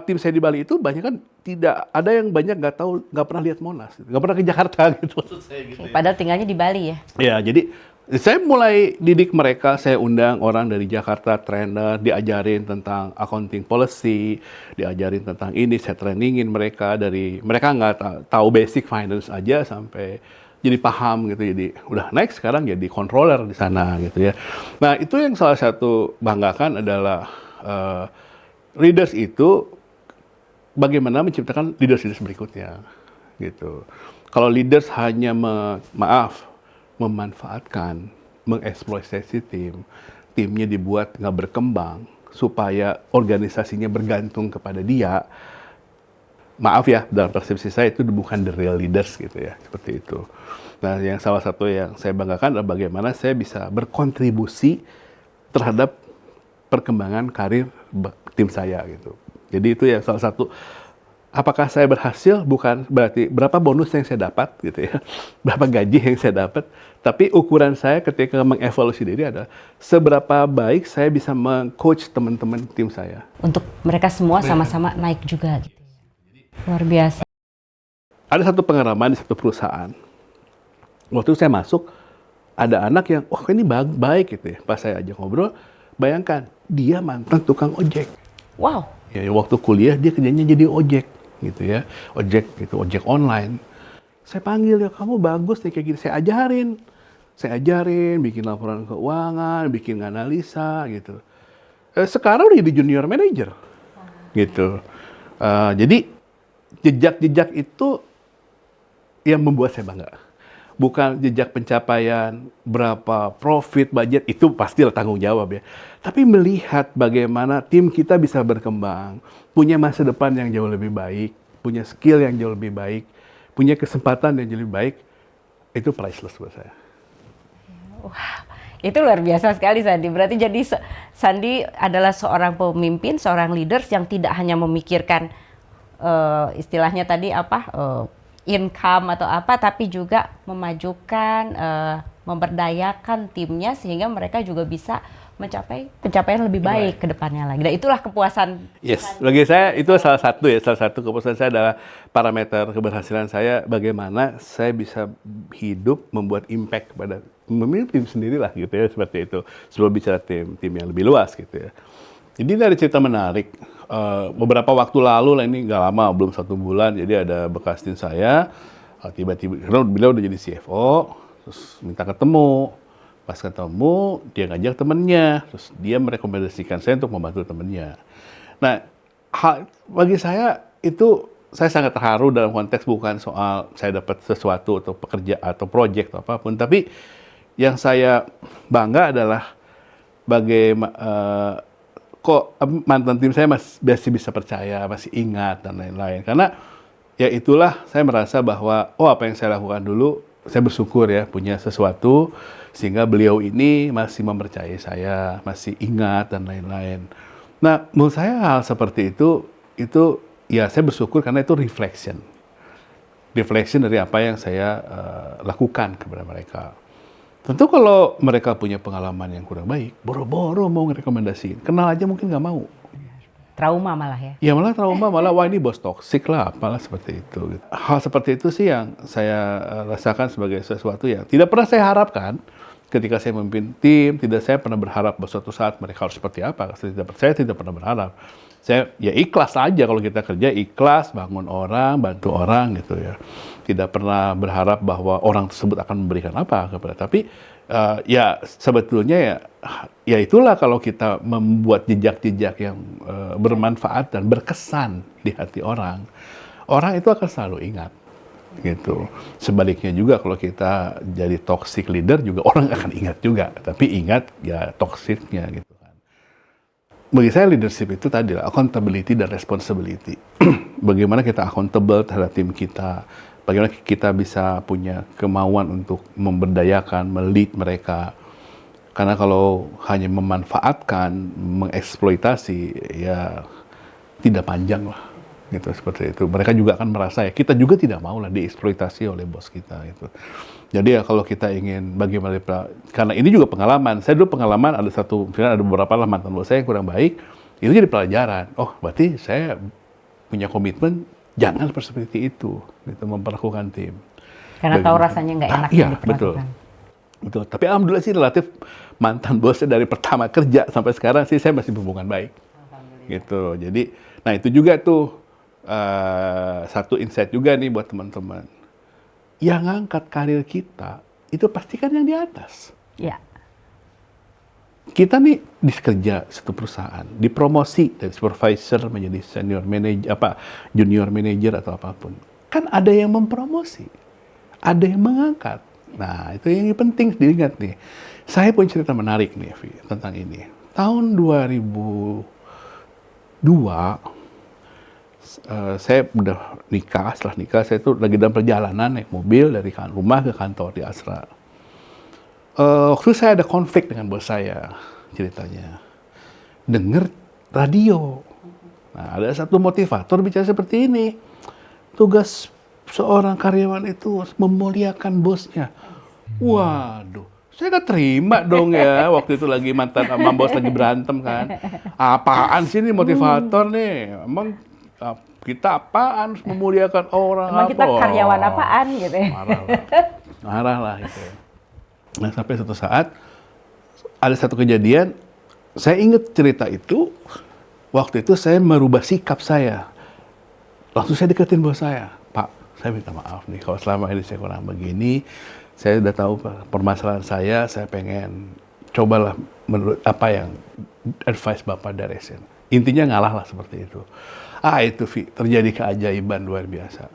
tim saya di Bali itu banyak kan tidak ada yang banyak nggak pernah lihat Monas, nggak pernah ke Jakarta gitu maksud saya gitu. Padahal tinggalnya di Bali ya. Ya jadi saya mulai didik mereka, saya undang orang dari Jakarta, trainer, diajarin tentang accounting policy, diajarin tentang ini, saya trainingin mereka mereka nggak tahu basic finance aja sampai jadi paham gitu, jadi udah naik sekarang jadi controller di sana gitu ya. Nah itu yang salah satu banggakan adalah leaders itu bagaimana menciptakan leaders berikutnya gitu. Kalau leaders hanya memanfaatkan, mengeksploitasi timnya dibuat nggak berkembang supaya organisasinya bergantung kepada dia. Maaf ya, dalam persepsi saya itu bukan the real leaders gitu ya, seperti itu. Nah, yang salah satu yang saya banggakan adalah bagaimana saya bisa berkontribusi terhadap perkembangan karir tim saya gitu. Jadi itu yang salah satu. Apakah saya berhasil? Bukan berarti berapa bonus yang saya dapat gitu ya, berapa gaji yang saya dapat. Tapi ukuran saya ketika mengevaluasi diri adalah seberapa baik saya bisa meng-coach teman-teman tim saya. Untuk mereka semua sama-sama naik juga gitu. Luar biasa. Ada satu pengalaman di satu perusahaan. Waktu saya masuk, ada anak yang, wah ini baik gitu ya. Pas saya ajak ngobrol, bayangkan, dia mantan tukang ojek. Wow. Ya, waktu kuliah dia kerjanya jadi ojek gitu ya. Ojek online. Saya panggil, ya kamu bagus nih kayak gini. Saya ajarin, bikin laporan keuangan, bikin analisa gitu. Sekarang udah jadi junior manager gitu. Jadi jejak-jejak itu yang membuat saya bangga. Bukan jejak pencapaian, berapa profit, budget, itu pastilah tanggung jawab ya. Tapi melihat bagaimana tim kita bisa berkembang, punya masa depan yang jauh lebih baik, punya skill yang jauh lebih baik, punya kesempatan yang jauh lebih baik, itu priceless buat saya. Wah, itu luar biasa sekali Sandi. Berarti jadi Sandi adalah seorang pemimpin, seorang leaders yang tidak hanya memikirkan istilahnya tadi income atau apa, tapi juga memajukan, memberdayakan timnya sehingga mereka juga bisa mencapai pencapaian lebih baik ke depannya lagi. Dan itulah kepuasan. Yes, bagi saya itu salah satu kepuasan saya adalah parameter keberhasilan saya bagaimana saya bisa hidup membuat impact kepada memimpin tim sendiri lah gitu ya, seperti itu. Sebelum bicara tim yang lebih luas gitu ya. Jadi dari cerita menarik, beberapa waktu lalu lah, ini nggak lama, belum 1 bulan, jadi ada bekas tim saya, tiba-tiba, karena beliau udah jadi CFO, terus minta ketemu. Pas ketemu, dia ngajak temennya, terus dia merekomendasikan saya untuk membantu temennya. Nah, bagi saya itu saya sangat terharu dalam konteks bukan soal saya dapat sesuatu atau pekerja atau proyek atau apapun, tapi yang saya bangga adalah kok mantan tim saya masih bisa percaya, masih ingat dan lain-lain. Karena ya itulah saya merasa bahwa apa yang saya lakukan dulu, saya bersyukur ya punya sesuatu sehingga beliau ini masih mempercayai saya, masih ingat dan lain-lain. Nah, menurut saya hal seperti itu ya saya bersyukur karena itu reflection dari apa yang saya lakukan kepada mereka. Tentu kalau mereka punya pengalaman yang kurang baik, boro-boro mau ngerekomendasiin, kenal aja mungkin nggak mau. Trauma malah ya? Ya malah trauma, malah wah ini bos toksik lah, apalah seperti itu. Hal seperti itu sih yang saya rasakan sebagai sesuatu yang tidak pernah saya harapkan ketika saya memimpin tim. Tidak saya pernah berharap bahwa suatu saat mereka harus seperti apa. Saya tidak pernah berharap. Saya ya ikhlas aja kalau kita kerja, ikhlas, bangun orang, bantu orang gitu ya. Tidak pernah berharap bahwa orang tersebut akan memberikan apa kepada. Tapi ya sebetulnya ya itulah kalau kita membuat jejak-jejak yang bermanfaat dan berkesan di hati orang, orang itu akan selalu ingat gitu. Sebaliknya juga kalau kita jadi toxic leader juga orang akan ingat juga, tapi ingat ya toksiknya gitu. Bagi saya leadership itu tadi lah, accountability dan responsibility. Bagaimana kita accountable terhadap tim kita, bagaimana kita bisa punya kemauan untuk memberdayakan, melead mereka. Karena kalau hanya memanfaatkan, mengeksploitasi, ya tidak panjang lah. Gitu, seperti itu. Mereka juga akan merasa ya, kita juga tidak mau lah dieksploitasi oleh bos kita. Gitu. Jadi ya kalau kita ingin bagaimana, karena ini juga pengalaman. Saya dulu pengalaman misalnya ada beberapa lah mantan bos saya yang kurang baik, itu jadi pelajaran. Oh berarti saya punya komitmen jangan seperti itu, gitu, memperlakukan tim. Karena tahu rasanya nggak enak iya, diperlakukan. Betul. Tapi alhamdulillah sih relatif mantan bosnya dari pertama kerja sampai sekarang sih saya masih berhubungan baik. Gitu. Jadi, nah itu juga tuh satu insight juga nih buat teman-teman. Yang ngangkat karir kita, itu pastikan yang di atas. Ya. Kita nih dikerja satu perusahaan, dipromosi dari supervisor menjadi senior manager, junior manager atau apapun. Kan ada yang mempromosi, ada yang mengangkat. Nah, itu yang penting diingat nih. Saya punya cerita menarik nih, Vi, tentang ini. Tahun 2002, saya udah nikah. Setelah nikah saya tuh lagi dalam perjalanan naik mobil dari rumah ke kantor di Asra. Waktu saya ada konflik dengan bos saya, ceritanya denger radio. Nah, ada satu motivator bicara seperti ini, tugas seorang karyawan itu memuliakan bosnya. Waduh, saya nggak terima dong ya. Waktu itu lagi mantan sama bos lagi berantem kan. Apaan sih ini motivator nih? Emang kita apaan harus memuliakan orang? Emang kita karyawan apaan gitu ya? Marah lah gitu. Nah sampai suatu saat ada satu kejadian, saya ingat cerita itu. Waktu itu saya merubah sikap saya. Langsung saya deketin bos saya. Pak, saya minta maaf nih kalau selama ini saya kurang begini. Saya udah tahu permasalahan saya pengen cobalah menurut apa yang advice Bapak dari SN. Intinya ngalah lah seperti itu. Itu terjadi keajaiban luar biasa.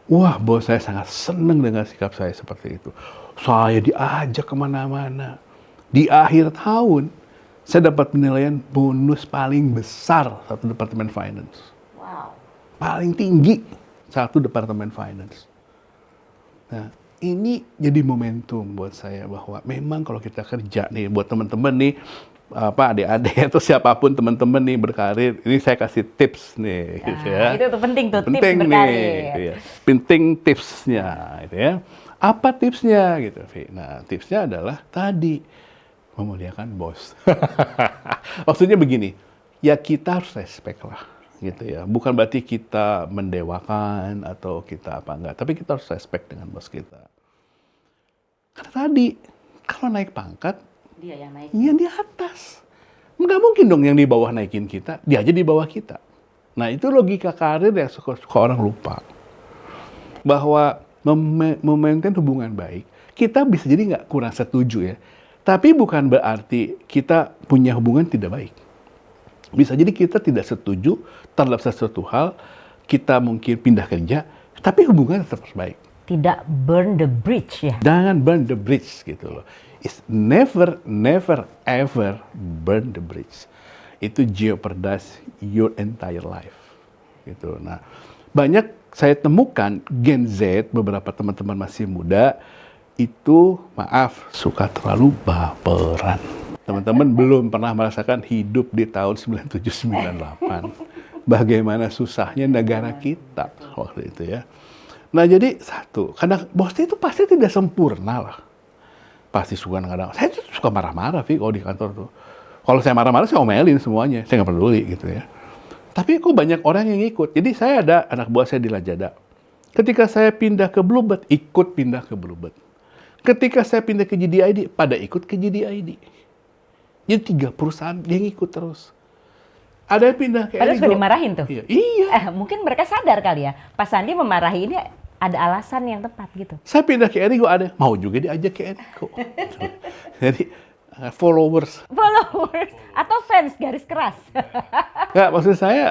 Wah, bos saya sangat senang dengan sikap saya seperti itu. Saya diajak kemana-mana. Di akhir tahun, saya dapat penilaian bonus paling besar satu departemen finance. Wow. Paling tinggi satu departemen finance. Nah, ini jadi momentum buat saya bahwa memang kalau kita kerja nih, buat teman-teman nih, adik-adik atau siapapun teman-teman nih berkarir, ini saya kasih tips nih, gitu ya. Itu tuh penting tuh, penting tips berkarir. Nih, gitu ya. Penting tipsnya, gitu ya. Apa tipsnya, gitu, Vi? Nah, tipsnya adalah tadi memuliakan bos. Maksudnya begini, ya kita harus respect lah, gitu ya. Bukan berarti kita mendewakan atau kita apa enggak, tapi kita harus respect dengan bos kita. Karena tadi kalau naik pangkat, Dia yang naik. yang di atas. Nggak mungkin dong yang di bawah naikin kita, dia aja di bawah kita. Nah itu logika karir yang suka orang lupa. Bahwa memaintain hubungan baik, kita bisa jadi nggak kurang setuju ya. Tapi bukan berarti kita punya hubungan tidak baik. Bisa jadi kita tidak setuju terhadap sesuatu hal, kita mungkin pindah kerja, tapi hubungan tetap harus baik. Tidak burn the bridge ya. Jangan burn the bridge gitu loh. It's never ever burn the bridge. Itu jeopardize your entire life. Gitu. Nah, banyak saya temukan Gen Z, beberapa teman-teman masih muda, itu maaf, suka terlalu baperan. Teman-teman belum pernah merasakan hidup di tahun 97-98. Bagaimana susahnya negara kita waktu itu ya. Nah jadi satu, kadang bosnya itu pasti tidak sempurna lah. Pasti suka kadang, saya tuh suka marah-marah kalau di kantor tuh. Kalau saya marah-marah saya omelin semuanya, saya nggak peduli gitu ya. Tapi kok banyak orang yang ikut. Jadi saya ada anak buah saya di Lajada. Ketika saya pindah ke Bluebird, ikut pindah ke Bluebird. Ketika saya pindah ke GDID, pada ikut ke GDID. Jadi 3 perusahaan yang ikut terus. Ada yang pindah ke Padahal Erigo. sudah dimarahin tuh. Iya. Mungkin mereka sadar kali ya, Pak Sandi memarahi ini ada alasan yang tepat gitu. Saya pindah ke Erigo, ada mau juga diajak ke Erigo. Jadi followers Atau fans garis keras. Nggak, maksud saya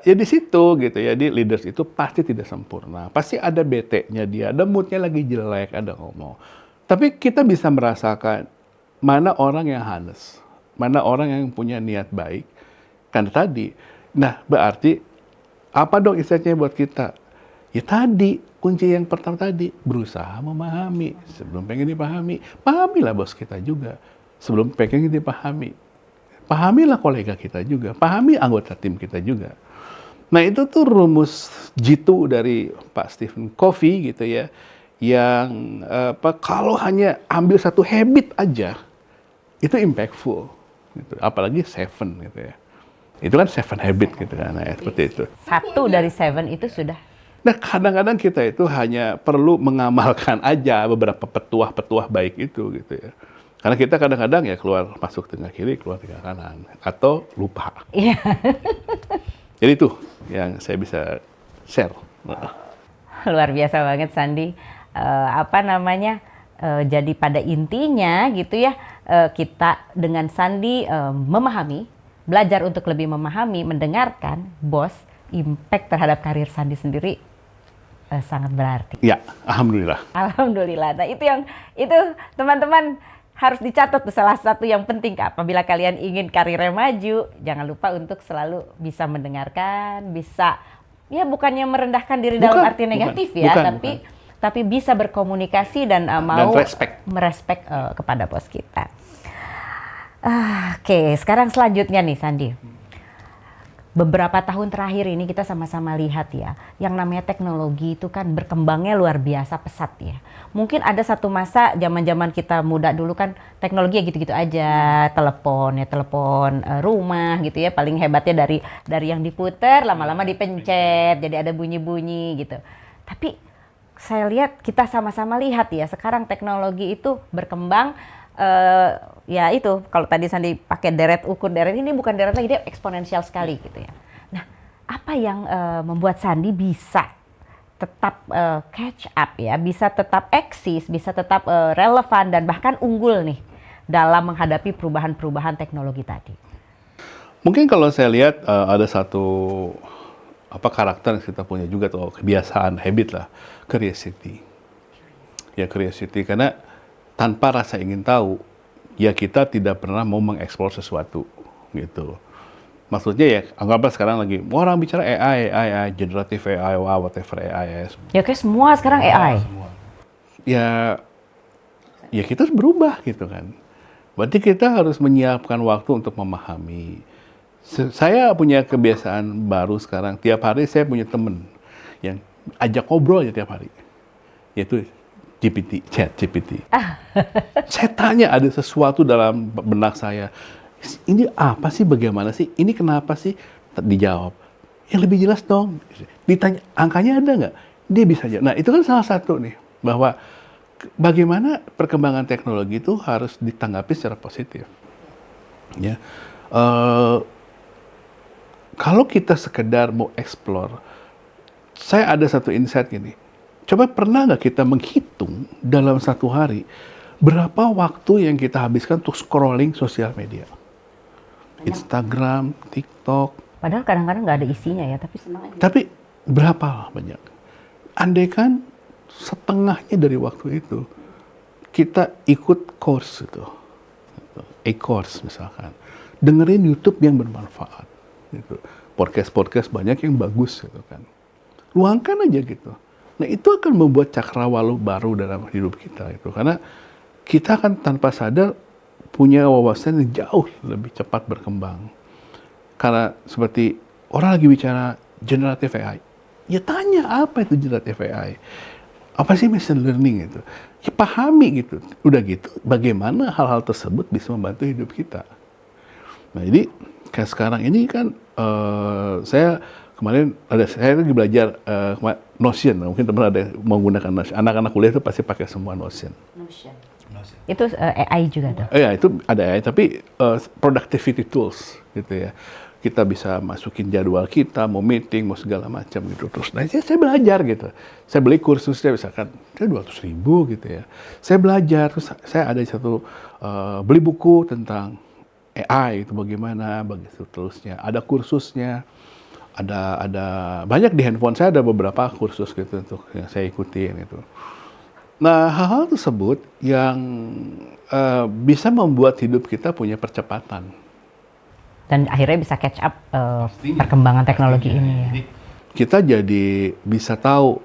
ya di situ gitu ya, di leaders itu pasti tidak sempurna. Pasti ada bete-nya dia, ada mood-nya lagi jelek, ada ngomong. Tapi kita bisa merasakan mana orang yang honest, mana orang yang punya niat baik. Karena tadi, nah berarti apa dong insight-nya buat kita? Ya tadi, kunci yang pertama tadi, berusaha memahami. Sebelum pengen dipahami, pahamilah bos kita juga. Sebelum pengen dipahami, pahamilah kolega kita juga, pahami anggota tim kita juga. Nah itu tuh rumus jitu dari Pak Stephen Covey gitu ya, yang kalau hanya ambil satu habit aja, itu impactful. Gitu. Apalagi 7 gitu ya. Itu kan 7 habit gitu kan, nah, seperti itu. 1 dari 7 itu sudah. Nah kadang-kadang kita itu hanya perlu mengamalkan aja beberapa petuah-petuah baik itu gitu ya. Karena kita kadang-kadang ya keluar masuk tengah kiri, keluar tengah kanan, atau lupa. Iya. Jadi itu yang saya bisa share. Luar biasa banget Sandi. Jadi pada intinya gitu ya, kita dengan Sandi memahami, belajar untuk lebih memahami, mendengarkan bos, impact terhadap karir Sandi sendiri sangat berarti. Ya, alhamdulillah. Alhamdulillah. Nah itu teman-teman harus dicatat tuh, salah satu yang penting apabila kalian ingin karirnya maju, jangan lupa untuk selalu bisa mendengarkan, bisa ya bukannya merendahkan diri dalam arti negatif tapi bisa berkomunikasi dan mau merespek kepada bos kita. Oke, sekarang selanjutnya nih Sandi. Beberapa tahun terakhir ini kita sama-sama lihat ya, yang namanya teknologi itu kan berkembangnya luar biasa pesat ya. Mungkin ada satu masa zaman-zaman kita muda dulu kan teknologi ya gitu-gitu aja, telepon rumah gitu ya, paling hebatnya dari yang diputer lama-lama dipencet jadi ada bunyi-bunyi gitu. Tapi saya lihat, kita sama-sama lihat ya, sekarang teknologi itu berkembang. Ya itu, kalau tadi Sandi pakai ukur deret, ini bukan deret lagi, dia eksponensial sekali gitu ya. Nah, apa yang membuat Sandi bisa tetap catch up ya, bisa tetap eksis, bisa tetap relevan dan bahkan unggul nih dalam menghadapi perubahan-perubahan teknologi tadi? Mungkin kalau saya lihat ada satu karakter yang kita punya juga tuh, kebiasaan, habit lah, curiosity. Ya curiosity, karena tanpa rasa ingin tahu, ya kita tidak pernah mau mengeksplor sesuatu, gitu. Maksudnya ya, anggaplah sekarang lagi, orang bicara AI, generative AI, whatever AI. Ya kayak semua sekarang AI. Semua. Ya kita harus berubah gitu kan. Berarti kita harus menyiapkan waktu untuk memahami. Saya punya kebiasaan baru sekarang, tiap hari saya punya temen yang ajak ngobrol aja tiap hari. Yaitu ChatGPT. Saya tanya, ada sesuatu dalam benak saya. Ini apa sih, bagaimana sih? Ini kenapa sih? Dijawab. Yang lebih jelas dong. Ditanya, angkanya ada nggak? Dia bisa jawab. Nah, itu kan salah satu nih. Bahwa bagaimana perkembangan teknologi itu harus ditanggapi secara positif. Ya. Kalau kita sekedar mau explore, saya ada satu insight gini. Coba pernah nggak kita menghitung dalam satu hari berapa waktu yang kita habiskan untuk scrolling sosial media? Instagram, TikTok. Padahal kadang-kadang nggak ada isinya ya, tapi senang aja. Tapi Berapa banyak? Andaikan setengahnya dari waktu itu kita ikut course itu, e-course misalkan, dengerin YouTube yang bermanfaat, gitu. Podcast banyak yang bagus, gitu kan. Luangkan aja gitu. Nah itu akan membuat cakrawala baru dalam hidup kita, itu karena kita akan tanpa sadar punya wawasan yang jauh lebih cepat berkembang. Karena seperti orang lagi bicara generative AI, ya tanya apa itu generative AI, apa sih machine learning itu, ya pahami gitu. Udah gitu, bagaimana hal-hal tersebut bisa membantu hidup kita. Nah jadi kayak sekarang ini kan saya kemarin saya lagi belajar Notion, mungkin teman ada yang mau gunakan Notion. Anak-anak kuliah itu pasti pakai semua Notion. Itu AI juga tuh? Ya itu ada AI, tapi productivity tools gitu ya. Kita bisa masukin jadwal kita, mau meeting, mau segala macam gitu. Terus, nah saya belajar gitu. Saya beli kursusnya misalkan 200.000 gitu ya. Saya belajar, terus saya ada satu beli buku tentang AI itu bagaimana, begitu terusnya. Ada kursusnya, ada banyak di handphone saya, ada beberapa kursus gitu untuk yang saya ikutin itu. Nah hal-hal tersebut yang bisa membuat hidup kita punya percepatan. Dan akhirnya bisa catch up perkembangan teknologi ini ya. Kita jadi bisa tahu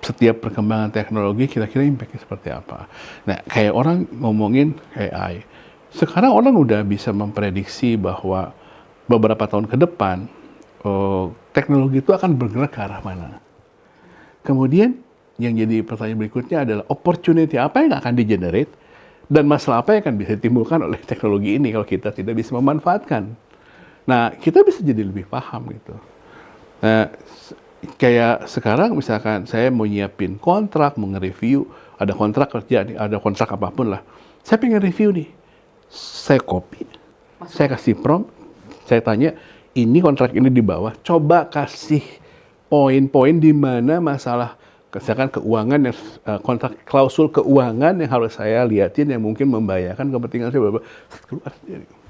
setiap perkembangan teknologi kira-kira impact-nya seperti apa. Nah, kayak orang ngomongin AI. Sekarang orang udah bisa memprediksi bahwa beberapa tahun ke depan teknologi itu akan bergerak ke arah mana. Kemudian yang jadi pertanyaan berikutnya adalah opportunity apa yang akan di-generate dan masalah apa yang akan bisa ditimbulkan oleh teknologi ini kalau kita tidak bisa memanfaatkan. Nah, kita bisa jadi lebih paham gitu. Nah, kayak sekarang misalkan saya mau nyiapin kontrak, mau nge-review, ada kontrak kerja nih, ada kontrak apapun lah. Saya pengen review nih. Saya copy, saya kasih prompt, saya tanya, ini kontrak ini di bawah, coba kasih poin-poin di mana masalah misalkan keuangan yang kontrak klausul keuangan yang harus saya liatin yang mungkin membahayakan kepentingan saya keluar.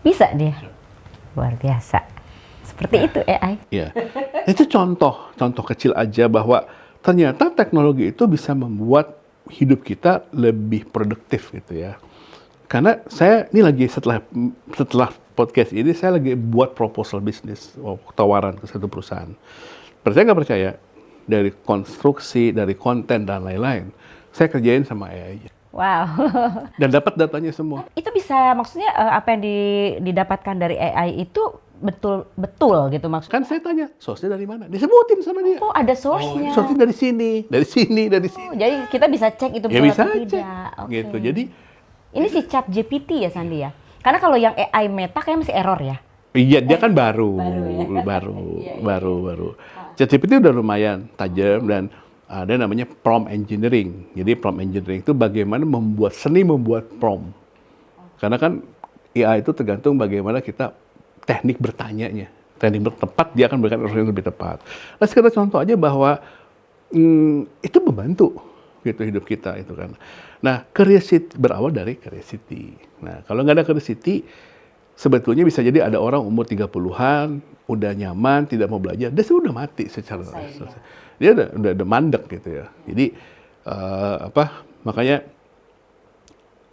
Bisa dia. Luar biasa. Seperti itu AI. Iya. Itu contoh kecil aja bahwa ternyata teknologi itu bisa membuat hidup kita lebih produktif gitu ya. Karena saya ini lagi setelah podcast ini saya lagi buat proposal bisnis, tawaran ke satu perusahaan. Percaya nggak percaya, dari konstruksi, dari konten dan lain-lain, saya kerjain sama AI aja. Wow. Dan dapat datanya semua. Itu bisa maksudnya apa yang didapatkan dari AI itu betul gitu maksudnya? Kan saya tanya, source-nya dari mana? Disebutin sama dia. Oh, ada source-nya. Source-nya dari sini. Oh, jadi kita bisa cek itu Ya betul bisa atau cek. tidak. Okay. Gitu. Jadi ini si ChatGPT ya Sandi ya? Karena kalau yang AI Meta kayaknya masih error ya? iya, dia kan baru. ChatGPT udah lumayan tajam dan ada namanya prompt engineering. Jadi prompt engineering itu bagaimana membuat prompt. Karena kan AI itu tergantung bagaimana kita teknik bertanyanya. Teknik bertepat, dia akan berikan response yang lebih tepat. Nah, sekedar contoh aja bahwa itu membantu gitu hidup kita itu kan. Nah, curiosity berawal dari curiosity. Nah, kalau nggak ada curiosity, sebetulnya bisa jadi ada orang umur 30-an, udah nyaman, tidak mau belajar, dia sudah mati secara selesai. Dia udah mandek gitu ya. Jadi makanya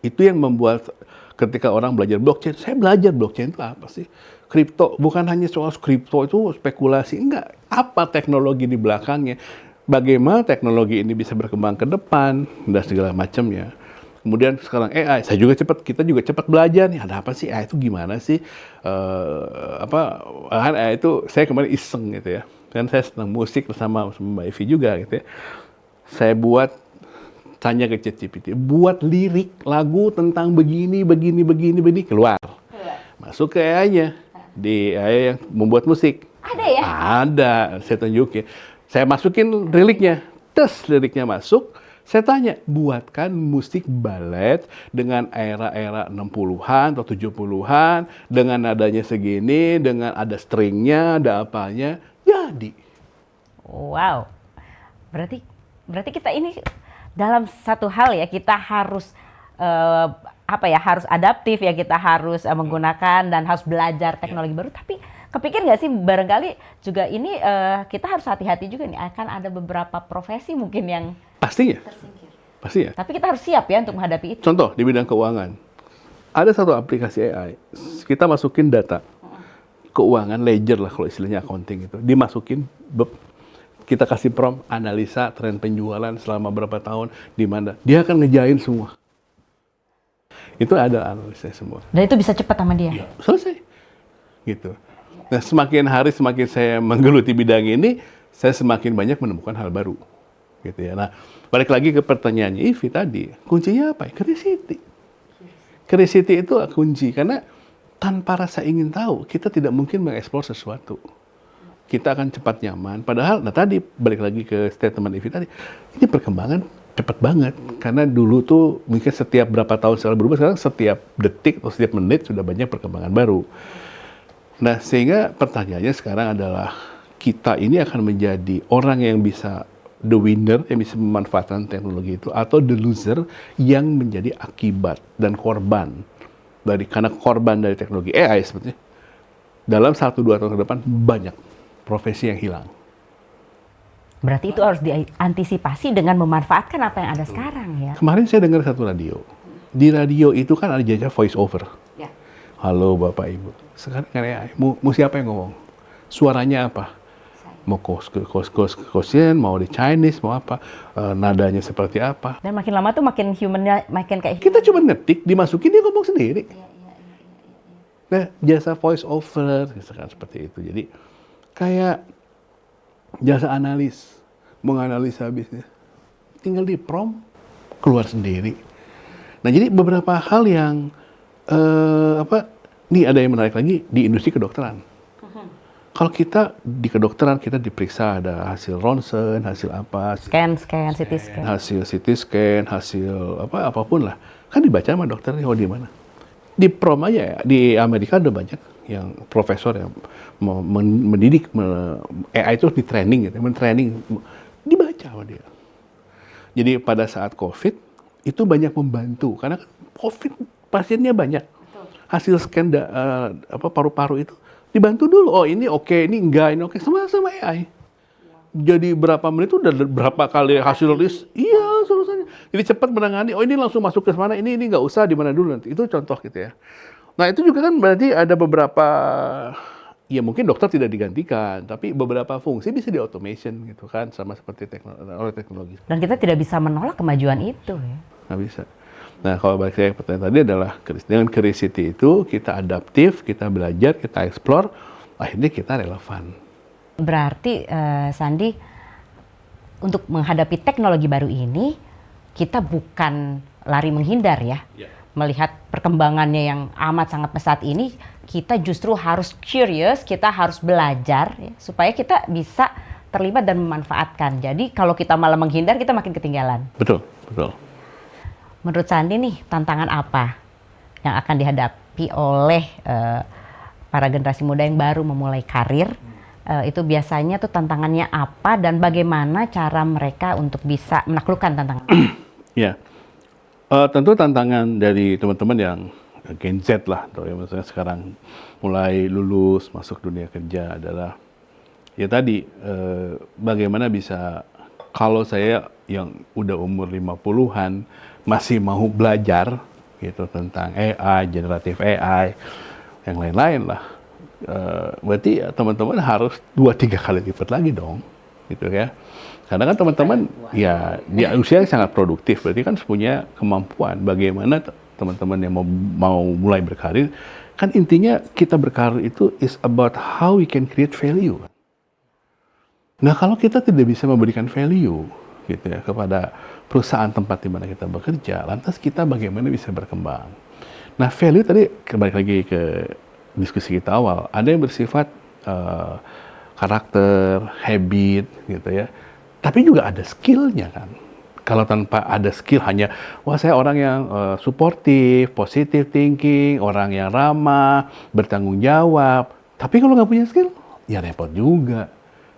itu yang membuat ketika orang belajar blockchain, saya belajar blockchain itu apa sih? Kripto, bukan hanya soal kripto itu spekulasi, enggak. Apa teknologi di belakangnya? Bagaimana teknologi ini bisa berkembang ke depan dan segala macamnya. Kemudian sekarang AI, kita juga cepat belajar nih, ada apa sih AI itu gimana sih? AI itu saya kemarin iseng gitu ya. Kan saya senang musik bersama Mbak Evi juga gitu ya. Saya tanya ke ChatGPT, buat lirik lagu tentang begini, keluar. Masuk ke AI-nya, di AI yang membuat musik. Ada ya? Ada, saya tunjukin. Saya masukin liriknya, liriknya masuk, saya tanya, buatkan musik balet dengan era 60-an atau 70-an, dengan nadanya segini, dengan ada stringnya, ada apanya, jadi. Wow, berarti kita ini dalam satu hal ya, kita harus harus adaptif ya, kita harus menggunakan dan harus belajar teknologi baru, tapi Kepikir nggak sih barangkali juga ini kita harus hati-hati juga nih, akan ada beberapa profesi mungkin yang Pasti ya, tersingkir. pasti ya. Tapi kita harus siap ya untuk menghadapi itu. Contoh di bidang keuangan, ada satu aplikasi AI, kita masukin data keuangan, ledger lah kalau istilahnya accounting itu, dimasukin, kita kasih prompt, analisa tren penjualan selama berapa tahun, di mana, dia akan ngejain semua. Itu ada analisnya semua. Dan itu bisa cepat sama dia. Selesai. Gitu. Nah, semakin hari semakin saya menggeluti bidang ini, saya semakin banyak menemukan hal baru. Gitu ya. Nah, balik lagi ke pertanyaannya Ivi tadi, kuncinya apa? Curiosity. Curiosity itu kunci, karena tanpa rasa ingin tahu, kita tidak mungkin mengeksplor sesuatu. Kita akan cepat nyaman. Padahal, nah tadi balik lagi ke statement Ivi tadi, ini perkembangan cepat banget. Karena dulu tuh mungkin setiap berapa tahun selalu berubah, sekarang setiap detik atau setiap menit sudah banyak perkembangan baru. Nah, sehingga pertanyaannya sekarang adalah, kita ini akan menjadi orang yang bisa the winner, yang bisa memanfaatkan teknologi itu, atau the loser yang menjadi akibat dan korban karena korban dari teknologi AI seperti dalam 1-2 tahun ke depan banyak profesi yang hilang. Berarti itu harus diantisipasi dengan memanfaatkan apa yang ada sekarang ya. Kemarin saya dengar satu radio. Di radio itu kan ada jajah voice over. Ya. Halo Bapak Ibu. Sekarang kan AI, mau siapa yang ngomong? Suaranya apa? Mau Korean, mau di Chinese, mau apa, nadanya seperti apa. Dan makin lama tuh makin humannya, makin kayak Kita cuma ngetik, dimasukin, dia ngomong sendiri. Nah, jasa voice over, misalkan seperti itu. Jadi, kayak jasa analis, menganalisa bisnis. Tinggal di prompt, keluar sendiri. Nah, jadi beberapa hal yang, nih ada yang menarik lagi, di industri kedokteran. Kalau kita di kedokteran, kita diperiksa ada hasil ronsen, hasil apa, scan, CT scan. hasil CT scan, hasil apapun lah. Kan dibaca sama dokter, oh di mana. Di prom aja ya, di Amerika ada banyak yang profesor yang mendidik AI itu di training gitu, men-training, dibaca sama dia. Jadi pada saat COVID, itu banyak membantu, karena COVID pasiennya banyak. Hasil scan paru-paru itu, dibantu dulu, oh ini oke, ini enggak, ini oke, sama AI. Jadi berapa menit itu udah berapa kali hasil list, iya selesai. Jadi cepat menangani, oh ini langsung masuk ke mana, ini nggak usah di mana dulu nanti. Itu contoh gitu ya. Nah itu juga kan berarti ada beberapa, ya mungkin dokter tidak digantikan, tapi beberapa fungsi bisa di-automation gitu kan, sama seperti oleh teknologi. Dan kita tidak bisa menolak kemajuan itu ya. Nggak bisa. Nah, kalau balik saya pertanyaan tadi adalah, dengan curiosity itu kita adaptif, kita belajar, kita explore, akhirnya kita relevan. Berarti, Sandi, untuk menghadapi teknologi baru ini, kita bukan lari menghindar ya. Melihat perkembangannya yang amat sangat pesat ini, kita justru harus curious, kita harus belajar, ya, supaya kita bisa terlibat dan memanfaatkan. Jadi kalau kita malah menghindar, kita makin ketinggalan. Betul, betul. Menurut Sandi nih, tantangan apa yang akan dihadapi oleh para generasi muda yang baru memulai karir? Itu biasanya tuh tantangannya apa dan bagaimana cara mereka untuk bisa menaklukkan tantangan? Ya, tentu tantangan dari teman-teman yang Gen Z lah, atau yang misalnya sekarang mulai lulus masuk dunia kerja adalah, ya tadi, bagaimana bisa, kalau saya yang udah umur 50-an, masih mau belajar gitu tentang AI, generatif AI, yang lain-lain lah. Berarti ya, teman-teman harus 2-3 kali lipat lagi dong, gitu ya. Karena kan teman-teman ya di usia yang sangat produktif, berarti kan punya kemampuan bagaimana teman-teman yang mau mulai berkarir. Kan intinya kita berkarir itu is about how we can create value. Nah kalau kita tidak bisa memberikan value gitu ya kepada perusahaan tempat di mana kita bekerja, lantas kita bagaimana bisa berkembang. Nah, value tadi kembali lagi ke diskusi kita awal, ada yang bersifat karakter, habit gitu ya. Tapi juga ada skillnya kan. Kalau tanpa ada skill hanya, wah saya orang yang suportif, positive thinking, orang yang ramah, bertanggung jawab. Tapi kalau nggak punya skill, ya repot juga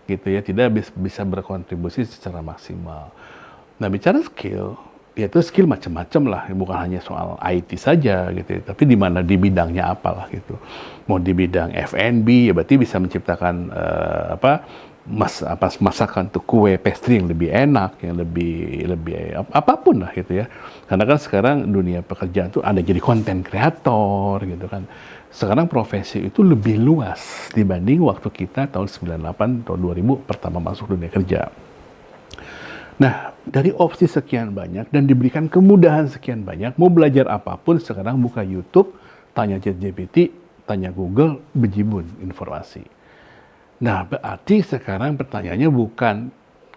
gitu ya, tidak bisa berkontribusi secara maksimal. Nah, bicara skill, ya itu skill macam-macam lah, bukan hanya soal IT saja gitu ya, tapi di mana di bidangnya apalah gitu. Mau di bidang F&B ya berarti bisa menciptakan masakan tuh kue pastry yang lebih enak, yang lebih apapun lah gitu ya. Karena kan sekarang dunia pekerjaan tuh ada jadi konten kreator gitu kan. Sekarang profesi itu lebih luas dibanding waktu kita tahun 98 atau 2000 pertama masuk dunia kerja. Nah, dari opsi sekian banyak dan diberikan kemudahan sekian banyak, mau belajar apapun sekarang buka YouTube, tanya ChatGPT, tanya Google, bejibun informasi. Nah, berarti sekarang pertanyaannya bukan,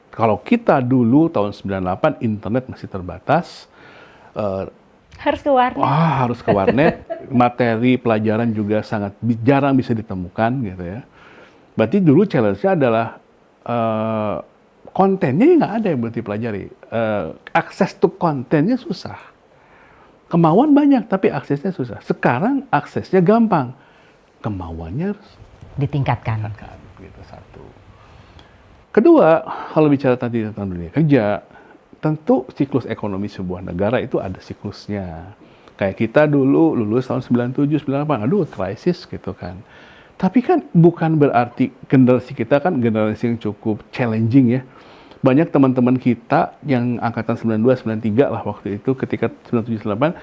kalau kita dulu tahun 98 internet masih terbatas, Harus ke warnet. harus ke warnet, materi pelajaran juga sangat jarang bisa ditemukan gitu ya. Berarti dulu challenge-nya adalah kontennya nggak ada yang berarti pelajari. Akses to kontennya susah. Kemauan banyak, tapi aksesnya susah. Sekarang aksesnya gampang. Kemauannya harus Ditingkatkan. gitu, satu. Kedua, kalau bicara tadi tentang dunia kerja, tentu siklus ekonomi sebuah negara itu ada siklusnya. Kayak kita dulu lulus tahun 97, 98, aduh krisis gitu kan. Tapi kan bukan berarti generasi kita kan generasi yang cukup challenging ya. Banyak teman-teman kita yang angkatan 92, 93 lah waktu itu, ketika 97, 98,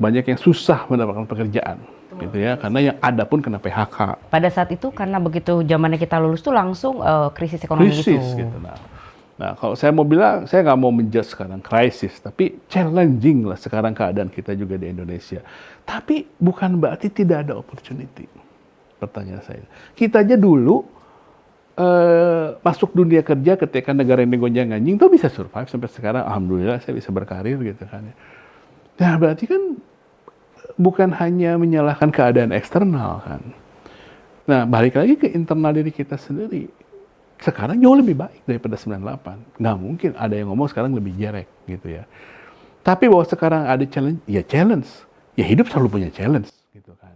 banyak yang susah mendapatkan pekerjaan. Gitu ya, karena yang ada pun kena PHK. Pada saat itu karena begitu zamannya kita lulus tuh langsung krisis ekonomi Krisis itu. gitu. Nah, kalau saya mau bilang, saya nggak mau menjudge sekarang krisis, tapi challenging lah sekarang keadaan kita juga di Indonesia. Tapi bukan berarti tidak ada opportunity. Pertanyaan saya. Kita aja dulu masuk dunia kerja ketika negara ini gonjang-ganjing, tuh bisa survive sampai sekarang. Alhamdulillah saya bisa berkarir gitu kan. Nah, berarti kan bukan hanya menyalahkan keadaan eksternal kan. Nah, balik lagi ke internal diri kita sendiri. Sekarang jauh lebih baik daripada 98. Nggak mungkin ada yang ngomong sekarang lebih jelek gitu ya. Tapi bahwa sekarang ada challenge, ya challenge. Ya hidup selalu punya challenge gitu kan.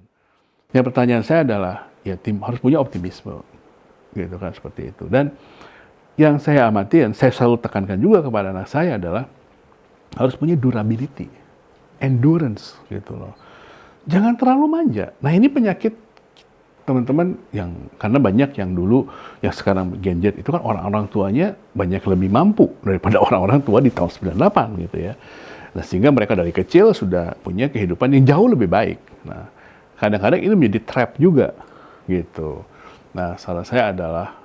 Ya pertanyaan saya adalah, ya tim harus punya optimisme gitu kan, seperti itu. Dan yang saya amati dan saya selalu tekankan juga kepada anak saya adalah harus punya durability, endurance gitu loh. Jangan terlalu manja. Nah ini penyakit teman-teman yang, karena banyak yang dulu, yang sekarang Gen Z itu kan orang-orang tuanya banyak lebih mampu daripada orang-orang tua di tahun 98 gitu ya. Nah sehingga mereka dari kecil sudah punya kehidupan yang jauh lebih baik. Nah kadang-kadang ini menjadi trap juga gitu. Nah salah saya adalah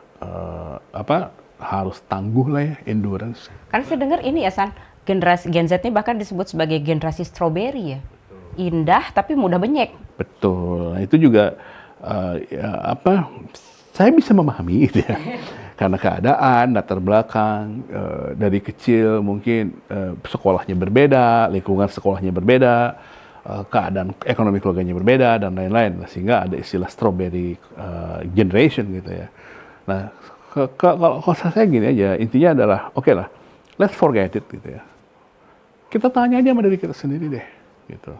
harus tangguh lah ya, endurance. Karena saya dengar ini ya San, generasi Gen Z ini bahkan disebut sebagai generasi strawberry ya. Indah tapi mudah benyek. Betul. Nah, itu juga saya bisa memahami gitu ya. Karena keadaan, latar belakang, dari kecil mungkin sekolahnya berbeda, lingkungan sekolahnya berbeda, keadaan ekonomi keluarganya berbeda, dan lain-lain. Sehingga ada istilah strawberry generation gitu ya. Nah, kalau saya gini aja, intinya adalah, oke lah, let's forget it gitu ya. Kita tanya aja sama diri kita sendiri deh, gitu.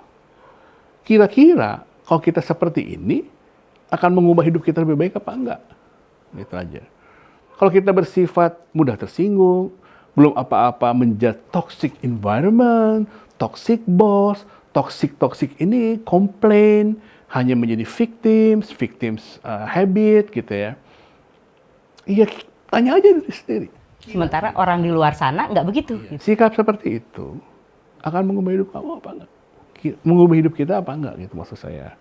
Kira-kira kalau kita seperti ini, akan mengubah hidup kita lebih baik apa enggak? Gitu aja. Kalau kita bersifat mudah tersinggung, belum apa-apa menjadi toxic environment, toxic boss, toxic ini komplain, hanya menjadi victims habit gitu ya. Iya, tanya aja diri sendiri. Sementara orang di luar sana nggak begitu. Gitu. Sikap seperti itu akan mengubah hidup kamu apa enggak? Mengubah hidup kita apa enggak gitu maksud saya.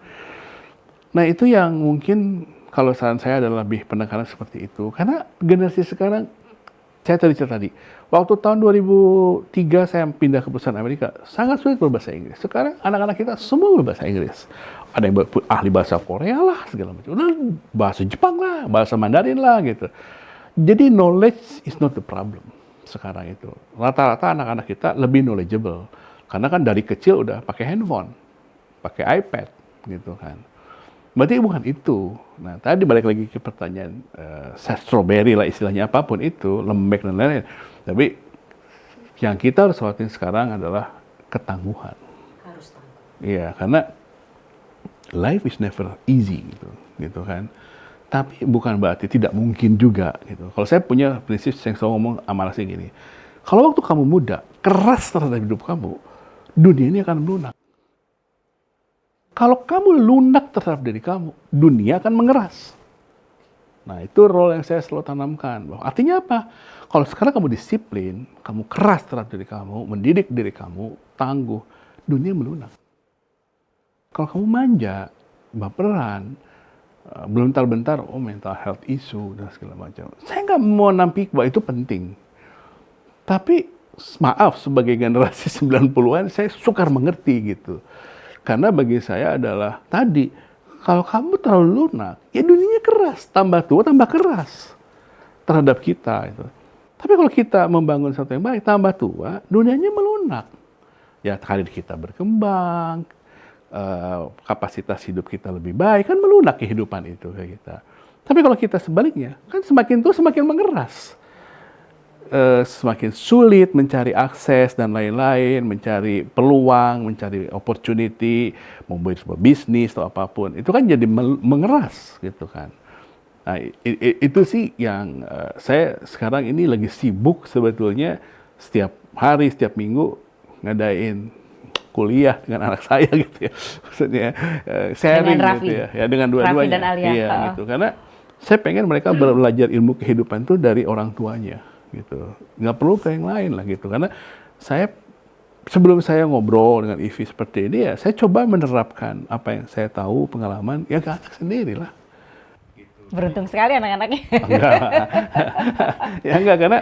Nah itu yang mungkin kalau saran saya adalah lebih penekanan seperti itu. Karena generasi sekarang, saya tadi, waktu tahun 2003 saya pindah ke perusahaan Amerika, sangat sulit berbahasa Inggris. Sekarang anak-anak kita semua berbahasa Inggris. Ada yang ahli bahasa Korea lah, segala macam. Udah bahasa Jepang lah, bahasa Mandarin lah gitu. Jadi knowledge is not the problem sekarang itu. Rata-rata anak-anak kita lebih knowledgeable. Karena kan dari kecil udah pakai handphone, pakai iPad gitu kan. Berarti bukan itu. Nah, tadi balik lagi ke pertanyaan strawberry lah istilahnya, apapun itu, lembek dan lain-lain. Tapi yang kita harus khawatir sekarang adalah ketangguhan. Harus tangguh. Iya, karena life is never easy gitu kan. Tapi bukan berarti tidak mungkin juga gitu. Kalau saya punya prinsip yang selalu ngomong sama anak saya gini, Kalau waktu kamu muda, keras terhadap hidup kamu, dunia ini akan melunak. Kalau kamu lunak terhadap diri kamu, dunia akan mengeras. Nah, itu role yang saya selalu tanamkan. Artinya apa? Kalau sekarang kamu disiplin, kamu keras terhadap diri kamu, mendidik diri kamu, tangguh, dunia melunak. Kalau kamu manja, baperan, bentar-bentar, mental health issue, dan segala macam. Saya nggak mau nampik bahwa itu penting. Tapi, maaf, sebagai generasi 90-an, saya sukar mengerti gitu. Karena bagi saya adalah tadi, kalau kamu terlalu lunak, ya dunianya keras. Tambah tua, tambah keras terhadap kita. Itu. Tapi kalau kita membangun sesuatu yang baik, tambah tua, dunianya melunak. Ya karir kita berkembang, kapasitas hidup kita lebih baik, kan melunak kehidupan itu kayak kita. Tapi kalau kita sebaliknya, kan semakin tua semakin mengeras. Semakin sulit mencari akses dan lain-lain, mencari peluang, mencari opportunity, membuat sebuah bisnis atau apapun, itu kan jadi mengeras gitu kan. Nah, itu sih yang saya sekarang ini lagi sibuk sebetulnya setiap hari, setiap minggu ngadain kuliah dengan anak saya gitu ya, maksudnya sharing dengan Raffi, gitu ya dengan dua-duanya, Raffi dan Alia. Iya gitu, karena saya pengen mereka belajar ilmu kehidupan itu dari orang tuanya. Gitu, nggak perlu ke yang lain lah gitu, karena saya sebelum saya ngobrol dengan Ivi seperti ini ya saya coba menerapkan apa yang saya tahu pengalaman ya ke anak sendiri lah. Beruntung sekali anak-anaknya. Enggak, ya enggak, karena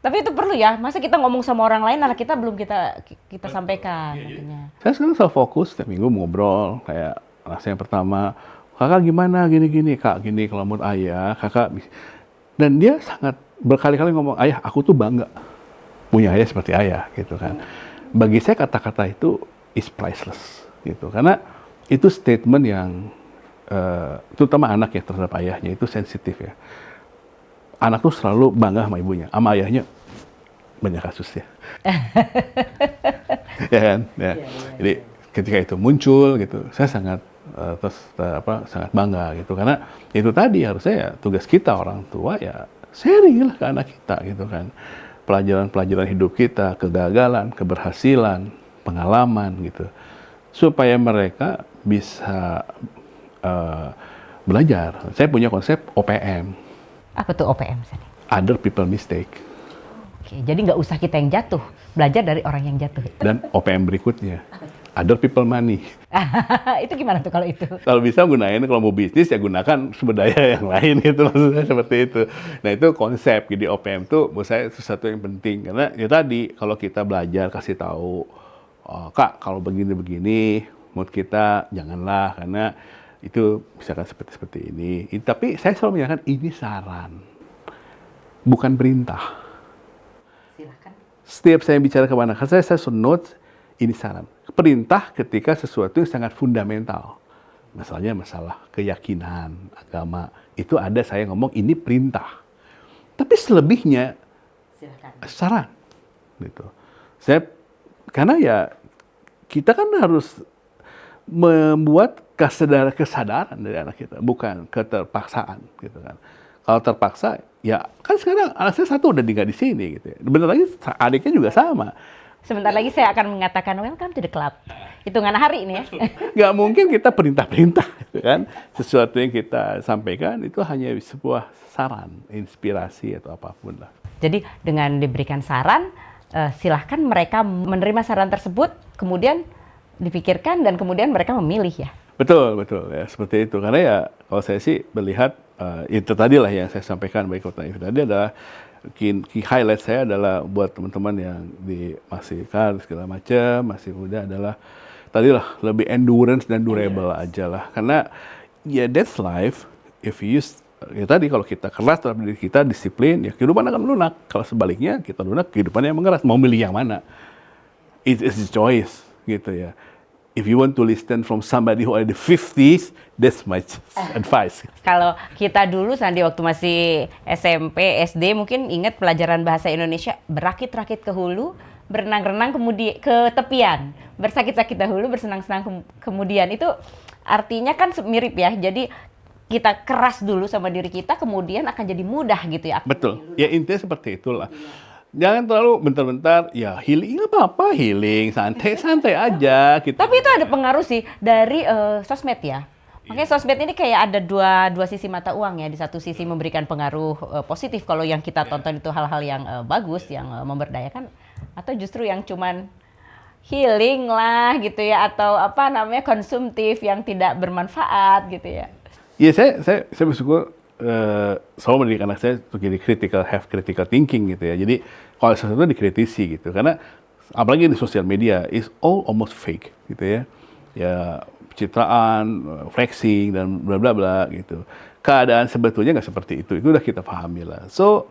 tapi itu perlu ya, masa kita ngomong sama orang lain anak kita belum kita sampaikan. Artinya. Saya sekarang selalu fokus setiap minggu ngobrol kayak anak saya yang pertama, kakak gimana gini-gini, kak gini kalau menurut ayah, kakak, dan dia sangat berkali-kali ngomong, ayah aku tuh bangga punya ayah seperti ayah gitu kan. Bagi saya kata-kata itu is priceless gitu, karena itu statement yang terutama anak ya terhadap ayahnya itu sensitif ya. Anak tuh selalu bangga sama ibunya, sama ayahnya banyak kasus ya. Ya kan, ya. Jadi ketika itu muncul gitu, saya sangat sangat bangga gitu, karena itu tadi harusnya ya tugas kita orang tua ya sharing lah ke anak kita gitu kan, pelajaran-pelajaran hidup kita, kegagalan, keberhasilan, pengalaman gitu, supaya mereka bisa belajar. Saya punya konsep OPM. Apa tuh OPM? Other people mistake. Oke, jadi nggak usah kita yang jatuh, belajar dari orang yang jatuh. Dan OPM berikutnya, other people money. Itu gimana tuh kalau itu? Kalau bisa gunain, kalau mau bisnis ya gunakan sumber daya yang lain gitu, maksudnya seperti itu. Nah itu konsep, jadi OPM tuh menurut saya sesuatu yang penting. Karena ya tadi, kalau kita belajar, kasih tahu, kak kalau begini-begini, menurut kita janganlah, karena itu misalkan seperti ini. Tapi saya selalu menyatakan ini saran, bukan perintah. Silakan. Setiap saya bicara ke anak saya selalu note, ini saran. Perintah ketika sesuatu yang sangat fundamental. Misalnya masalah keyakinan, agama. Itu ada saya ngomong, ini perintah. Tapi selebihnya, Silakan. saran. Gitu. Karena ya, kita kan harus membuat kesadaran dari anak kita, bukan keterpaksaan. Gitu kan. Kalau terpaksa, ya kan sekarang anak saya satu udah tinggal di sini. Gitu ya. Bentar lagi adiknya juga sama. Sebentar lagi saya akan mengatakan welcome to the club. Hitungan hari ini ya. Nggak mungkin kita perintah-perintah, gitu kan. Sesuatu yang kita sampaikan itu hanya sebuah saran, inspirasi atau apapun lah. Jadi dengan diberikan saran, silahkan mereka menerima saran tersebut, kemudian dipikirkan dan kemudian mereka memilih ya. Betul ya seperti itu. Karena ya kalau saya sih melihat itu tadi lah yang saya sampaikan baik tadi adalah key highlight saya adalah buat teman-teman yang masih segala macam, masih muda adalah tadilah lebih endurance dan durable aja lah. Karena ya that's life. If you use ya tadi kalau kita keras terhadap diri kita, disiplin, ya kehidupan akan melunak. Kalau sebaliknya kita lunak, kehidupannya mengeras. Mau milih yang mana? It's a choice gitu ya. If you want to listen from somebody who are in the 50s, that's my advice. Kalau kita dulu, Sandi, waktu masih SMP, SD, mungkin ingat pelajaran bahasa Indonesia, berakit-rakit ke hulu, berenang-renang kemudian ke tepian, bersakit-sakit dahulu, bersenang-senang kemudian. Itu artinya kan mirip ya, jadi kita keras dulu sama diri kita, kemudian akan jadi mudah gitu ya. Betul, ya intinya seperti itulah. Jangan terlalu bentar-bentar, ya healing nggak apa-apa, healing, santai-santai aja gitu. Tapi itu ada pengaruh sih dari sosmed ya. Makanya sosmed ini kayak ada dua sisi mata uang ya. Di satu sisi memberikan pengaruh positif kalau yang kita tonton itu hal-hal yang bagus, yang memberdayakan, atau justru yang cuman healing lah gitu ya, atau apa namanya konsumtif yang tidak bermanfaat gitu ya. Iya, saya bersyukur selalu mendidik anak saya untuk jadi have critical thinking gitu ya. Jadi kalau sesuatu dikritisi gitu, karena apalagi di sosial media is almost fake gitu ya. Ya pencitraan, flexing dan bla bla bla gitu. Keadaan sebetulnya nggak seperti itu udah kita pahami lah. So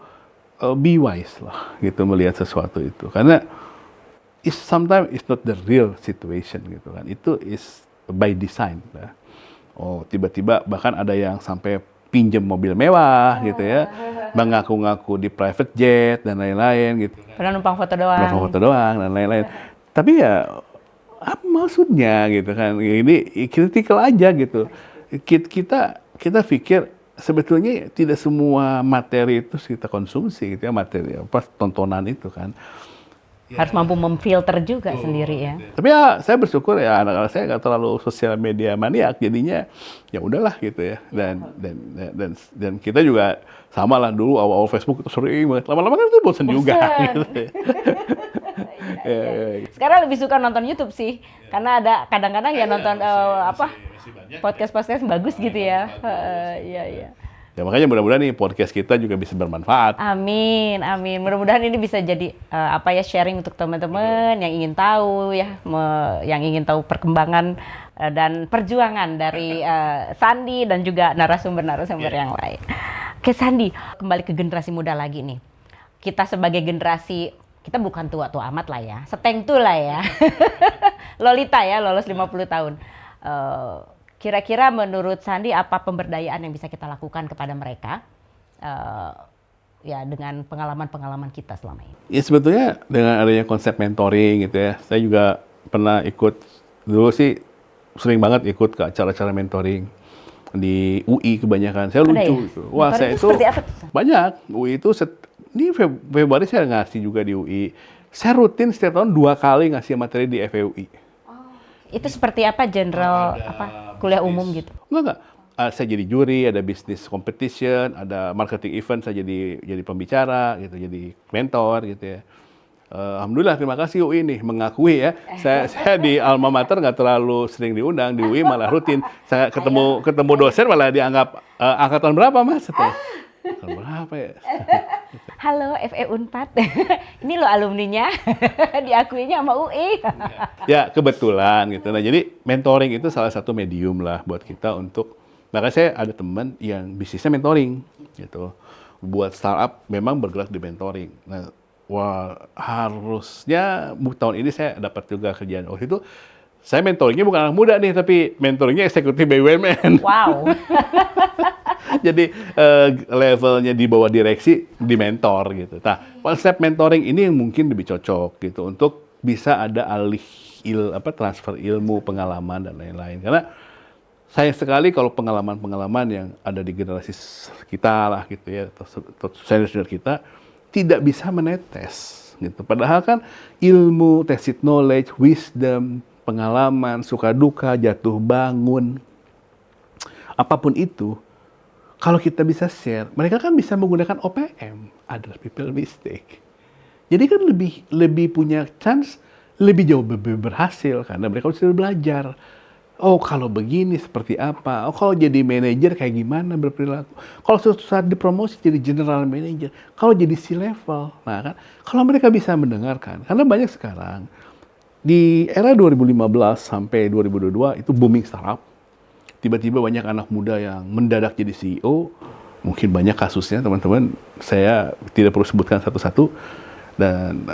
be wise lah gitu melihat sesuatu itu, karena sometimes it's not the real situation gitu kan. Itu is by design lah. Oh, tiba-tiba bahkan ada yang sampai pinjam mobil mewah gitu ya, mengaku-ngaku di private jet dan lain-lain gitu. Pernah numpang foto doang. Numpang foto doang dan lain-lain. Tapi ya apa maksudnya gitu kan? Ini kritikal aja gitu. Kita pikir sebetulnya tidak semua materi itu kita konsumsi gitu ya, materi apa tontonan itu kan. Harus mampu memfilter juga sendiri ya. Tapi ya saya bersyukur ya anak-anak saya nggak terlalu sosial media maniak, jadinya ya udahlah gitu ya. Dan kita juga sama lah, dulu awal-awal Facebook itu sering banget. Lama-lama kan itu bosan juga. Gitu. Sekarang lebih suka nonton YouTube sih, karena ada kadang-kadang ya nonton podcast-podcast bagus gitu ya. Iya. Ya makanya mudah-mudahan nih podcast kita juga bisa bermanfaat. Amin. Mudah-mudahan ini bisa jadi sharing untuk teman-teman yang ingin tahu ya, yang ingin tahu perkembangan dan perjuangan dari Sandi dan juga narasumber-narasumber yang lain. Oke Sandi, kembali ke generasi muda lagi nih. Kita sebagai generasi, kita bukan tua-tua amat lah ya, setengtu lah ya. Lolita ya, lolos 50 tahun. Kira-kira menurut Sandi apa pemberdayaan yang bisa kita lakukan kepada mereka ya dengan pengalaman-pengalaman kita selama ini? Ya sebetulnya dengan adanya konsep mentoring gitu ya, saya juga pernah ikut, dulu sih sering banget ikut ke acara-acara mentoring di UI kebanyakan. Saya lucu ya? gitu. Wah, mentoring saya itu banyak. UI itu ini Februari saya ngasih juga di UI. Saya rutin setiap tahun 2 kali ngasih materi di FEUI. Itu seperti apa, general kuliah umum gitu? Enggak. Saya jadi juri, ada business competition, ada marketing event, saya jadi pembicara gitu, jadi mentor gitu ya. Alhamdulillah, terima kasih UI nih mengakui ya. Saya di alma mater nggak terlalu sering diundang, di UI malah rutin. Saya ketemu dosen malah dianggap angkatan berapa Mas? Angkatan berapa ya? Halo FE Unpad, ini lo alumninya, diakuinya sama UI. Ya kebetulan gitu. Nah jadi mentoring itu salah satu medium lah buat kita untuk, makanya saya ada teman yang bisnisnya mentoring gitu. Buat startup memang bergerak di mentoring. Nah, wah harusnya tahun ini saya dapat juga kerjaan. Oh itu saya mentoringnya bukan anak muda nih, tapi mentoringnya eksekutif BUMN. Wow. Jadi levelnya di bawah direksi di mentor gitu. Nah, konsep mentoring ini yang mungkin lebih cocok gitu untuk bisa ada transfer ilmu, pengalaman dan lain-lain. Karena sayang sekali kalau pengalaman-pengalaman yang ada di generasi kita lah gitu ya, atau senior kita tidak bisa menetes gitu. Padahal kan ilmu, tacit knowledge, wisdom, pengalaman, suka duka, jatuh bangun, apapun itu, kalau kita bisa share, mereka kan bisa menggunakan OPM, other people mistake. Jadi kan lebih punya chance, lebih jauh berhasil karena mereka sudah belajar. Oh kalau begini seperti apa? Oh kalau jadi manajer kayak gimana berperilaku? Kalau suatu saat dipromosi jadi general manager, kalau jadi C-level, nah kan, kalau mereka bisa mendengarkan, karena banyak sekarang di era 2015 sampai 2022 itu booming startup. Tiba-tiba banyak anak muda yang mendadak jadi CEO, mungkin banyak kasusnya teman-teman, saya tidak perlu sebutkan satu-satu, dan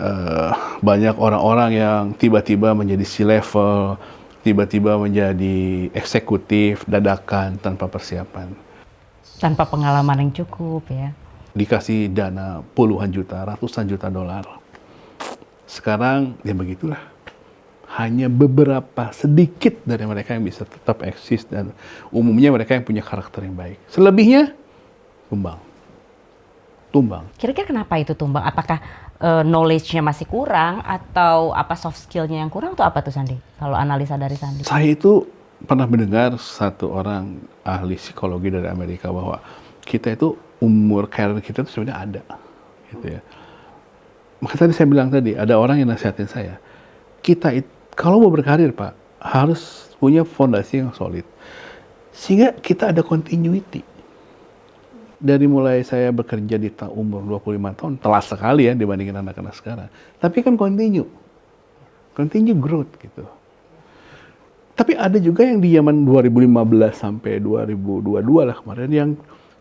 banyak orang-orang yang tiba-tiba menjadi C-level, tiba-tiba menjadi eksekutif, dadakan, tanpa persiapan. Tanpa pengalaman yang cukup ya. Dikasih dana puluhan juta, ratusan juta dolar. Sekarang ya begitulah. Hanya beberapa sedikit dari mereka yang bisa tetap eksis dan umumnya mereka yang punya karakter yang baik. Selebihnya tumbang. Kira-kira kenapa itu tumbang? Apakah knowledge-nya masih kurang atau apa soft skill-nya yang kurang tuh apa tuh Sandi? Kalau analisa dari Sandi. Saya itu pernah mendengar satu orang ahli psikologi dari Amerika bahwa kita itu umur karir kita itu sebenarnya ada, gitu ya. Maka tadi saya bilang tadi ada orang yang nasihatin saya, kita itu kalau mau berkarir Pak harus punya fondasi yang solid, sehingga kita ada continuity. Dari mulai saya bekerja di umur 25 tahun, telat sekali ya dibandingin anak-anak sekarang. Tapi kan continue growth gitu. Tapi ada juga yang di zaman 2015 sampai 2022 lah kemarin yang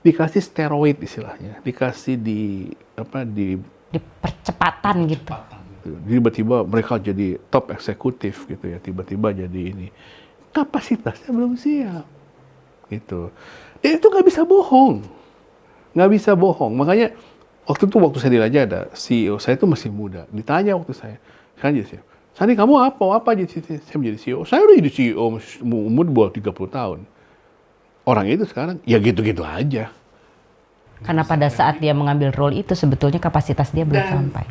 dikasih steroid istilahnya, dikasih di Percepatan gitu. tiba-tiba mereka jadi top eksekutif gitu ya, tiba-tiba jadi ini. Kapasitasnya belum siap gitu. Dan itu nggak bisa bohong. Makanya waktu saya di Raja ada CEO saya itu masih muda. Ditanya waktu saya, kan jadi CEO. Sandi kamu apa jadi saya menjadi CEO? Saya udah jadi CEO umur di bawah 30 tahun. Orang itu sekarang ya gitu-gitu aja. Karena pada saat dia mengambil role itu sebetulnya kapasitas dia belum sampai.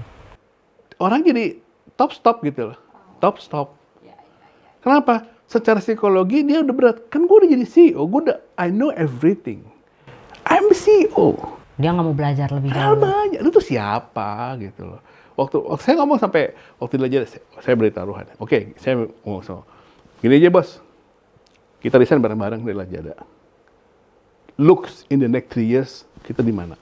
Orang jadi top stop gitu loh. Top stop. Kenapa? Secara psikologi dia udah berat. Kan gue udah jadi CEO, I know everything. I'm a CEO. Dia nggak mau belajar lebih Hal jauh. banyak. Lu tuh siapa gitu loh. Waktu saya ngomong sampai waktu belajar saya beri taruhan. Oke, saya ngomong sama. Gini aja bos. Kita resign bareng-bareng dari Lajada. Looks in the next 3 years kita di mana?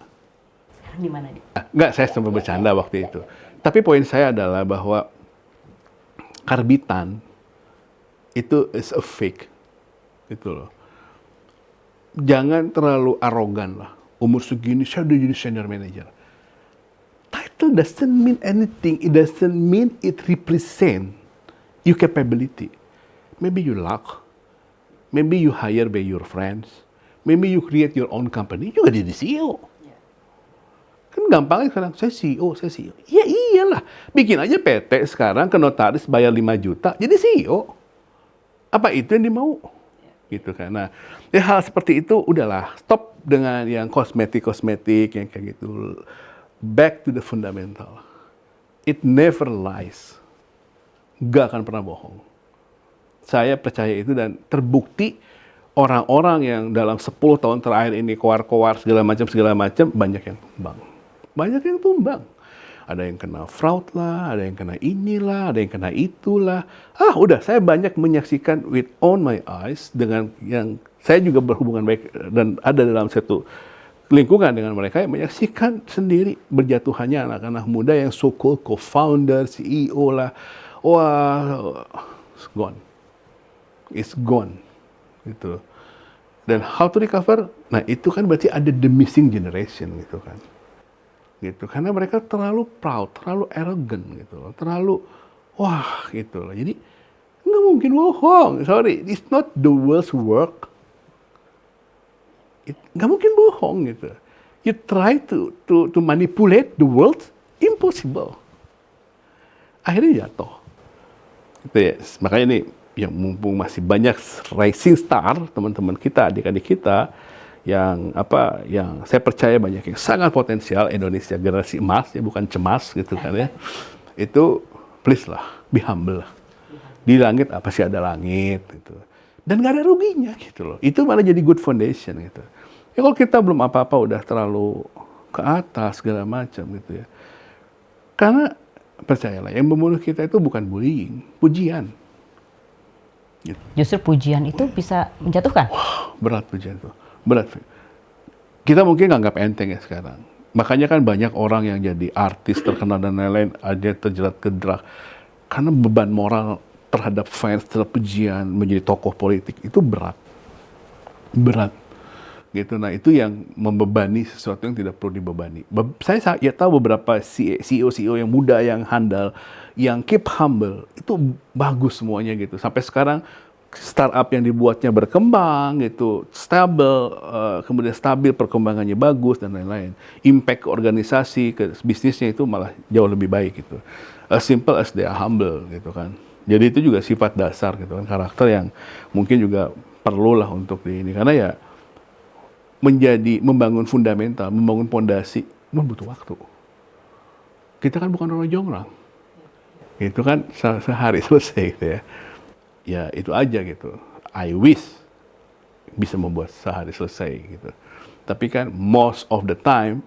Sekarang di mana dia? Enggak, saya sempat bercanda waktu itu. Tapi poin saya adalah bahwa karbitan itu is a fake. Gitu loh. Jangan terlalu arogan lah. Umur segini saya udah jadi senior manager. Title doesn't mean anything. It doesn't mean it represent your capability. Maybe you luck. Maybe you hire by your friends. Maybe you create your own company. Juga jadi CEO. Kan gampangnya sekarang, saya CEO. Ya iyalah. Bikin aja PT sekarang ke notaris bayar 5 juta. Jadi CEO. Apa itu yang dimau? Gitu kan. Nah, ya hal seperti itu udahlah. Stop dengan yang kosmetik yang kayak gitu. Back to the fundamental. It never lies. Gak akan pernah bohong. Saya percaya itu dan terbukti orang-orang yang dalam 10 tahun terakhir ini koar-koar segala macam banyak yang tumbang. Ada yang kena fraud lah, ada yang kena inilah, ada yang kena itulah. Udah saya banyak menyaksikan with own my eyes dengan yang saya juga berhubungan baik dan ada dalam satu lingkungan dengan mereka yang menyaksikan sendiri berjatuhannya anak-anak muda yang so-called co-founder, CEO lah. Wah, it's gone. Gitu. Dan how to recover? Nah, itu kan berarti ada the missing generation gitu kan. Gitu. Karena mereka terlalu proud, terlalu arrogant gitu loh. Terlalu wah gitu loh. Jadi nggak mungkin bohong. Sorry, it's not the world's work. Nggak mungkin bohong gitu. You try to manipulate the world, impossible. Akhirnya jatuh. Gitu ya. Makanya ini yang mumpung masih banyak rising star teman-teman kita, adik-adik kita yang saya percaya banyak yang sangat potensial Indonesia generasi emas ya, bukan cemas gitu kan ya. Itu please lah, be humble lah. Di langit apa sih ada langit gitu. Dan nggak ada ruginya gitu loh. Itu malah jadi good foundation gitu. Ya kalau kita belum apa-apa udah terlalu ke atas segala macam gitu ya. Karena percayalah yang membunuh kita itu bukan bullying, pujian. Gitu. Justru pujian itu bisa menjatuhkan. Berat pujian itu. Berat. Kita mungkin nganggap enteng ya sekarang. Makanya kan banyak orang yang jadi artis terkenal dan lain-lain ada terjerat ke drug. Karena beban moral terhadap fans, terhadap pujian, menjadi tokoh politik itu berat. Berat. Gitu. Nah, itu yang membebani sesuatu yang tidak perlu dibebani. Saya ya tahu beberapa CEO yang muda, yang handal, yang keep humble, itu bagus semuanya gitu. Sampai sekarang startup yang dibuatnya berkembang gitu, kemudian stabil, perkembangannya bagus dan lain-lain. Impact ke organisasi, ke bisnisnya itu malah jauh lebih baik gitu. As simple as they are humble gitu kan. Jadi itu juga sifat dasar gitu kan, karakter yang mungkin juga perlulah untuk ini karena ya membangun fundamental, membangun pondasi butuh waktu. kita kan bukan orang jongrang. Itu kan sehari selesai gitu ya. Ya itu aja gitu. I wish bisa membuat sehari selesai gitu. Tapi kan most of the time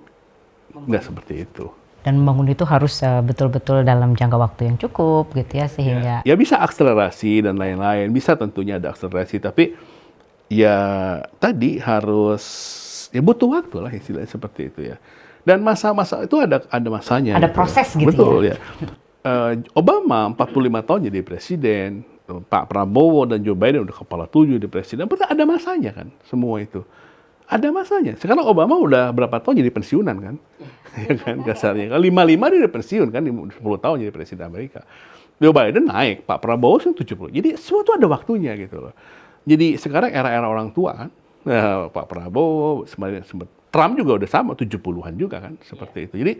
nggak seperti itu. Dan membangun itu harus betul-betul dalam jangka waktu yang cukup gitu ya, sehingga ya bisa akselerasi dan lain-lain, bisa tentunya ada akselerasi, tapi ya tadi harus ya butuh waktu lah istilahnya seperti itu ya. Dan masa-masa itu ada masanya. ada gitu proses ya. gitu. Betul ya. Obama 45 tahun jadi presiden, Pak Prabowo dan Joe Biden udah kepala 7 jadi presiden, pernah ada masanya kan semua itu. Ada masanya. Sekarang Obama udah berapa tahun jadi pensiunan kan? Ya kan kasarnya. Kalau 55 dia udah pensiun kan, 10 tahun jadi presiden Amerika. Joe Biden naik, Pak Prabowo sih 70. Jadi semua itu ada waktunya gitu loh. Jadi sekarang era-era orang tua kan, Pak Prabowo, Trump juga udah sama 70-an juga kan, seperti itu. Jadi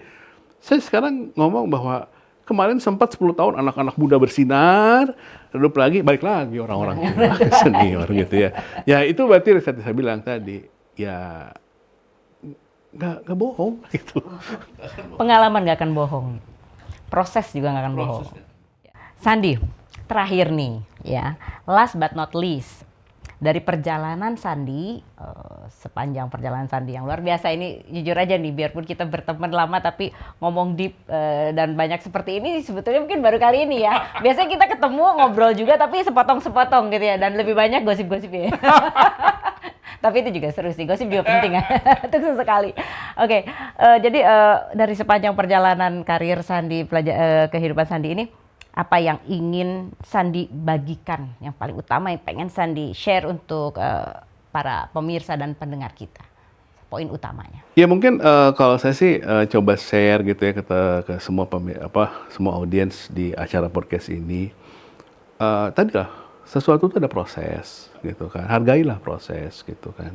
saya sekarang ngomong bahwa kemarin sempat 10 tahun anak-anak muda bersinar, lalu lagi balik lagi orang-orang tua senior gitu ya. Ya itu berarti seperti saya bilang tadi, ya nggak bohong gitu. Pengalaman nggak akan bohong, proses juga nggak akan bohong. Sandi, terakhir nih ya, last but not least, dari perjalanan Sandi, sepanjang perjalanan Sandi yang luar biasa ini, jujur aja nih, biarpun kita berteman lama tapi ngomong deep dan banyak seperti ini sebetulnya mungkin baru kali ini ya. Biasanya kita ketemu ngobrol juga tapi sepotong-sepotong gitu ya, dan lebih banyak gosip-gosip ya. Tapi itu juga seru sih, gosip juga penting ya. Itu sekali. Oke, jadi dari sepanjang perjalanan karir Sandi, kehidupan Sandi ini, apa yang ingin Sandi bagikan, yang paling utama yang pengen Sandi share untuk para pemirsa dan pendengar kita, poin utamanya? Ya mungkin kalau saya sih coba share gitu ya ke semua semua audiens di acara podcast ini. Tadi lah, sesuatu itu ada proses gitu kan, hargailah proses gitu kan.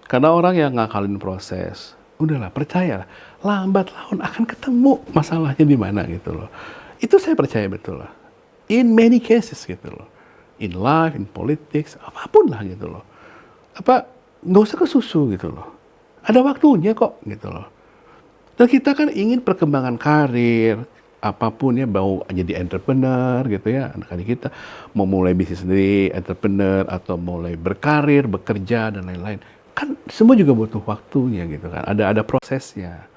Karena orang yang ngakalin proses, udahlah percayalah, lambat laun akan ketemu masalahnya di mana gitu loh. Itu saya percaya betul lah. In many cases gitu loh. In life, in politics, apapun lah gitu loh. Nggak usah kesusu gitu loh. Ada waktunya kok gitu loh. Dan kita kan ingin perkembangan karir, apapun ya, mau jadi entrepreneur gitu ya, anak-anak kita mau mulai bisnis sendiri, entrepreneur, atau mulai berkarir, bekerja dan lain-lain. Kan semua juga butuh waktunya gitu kan. Ada prosesnya.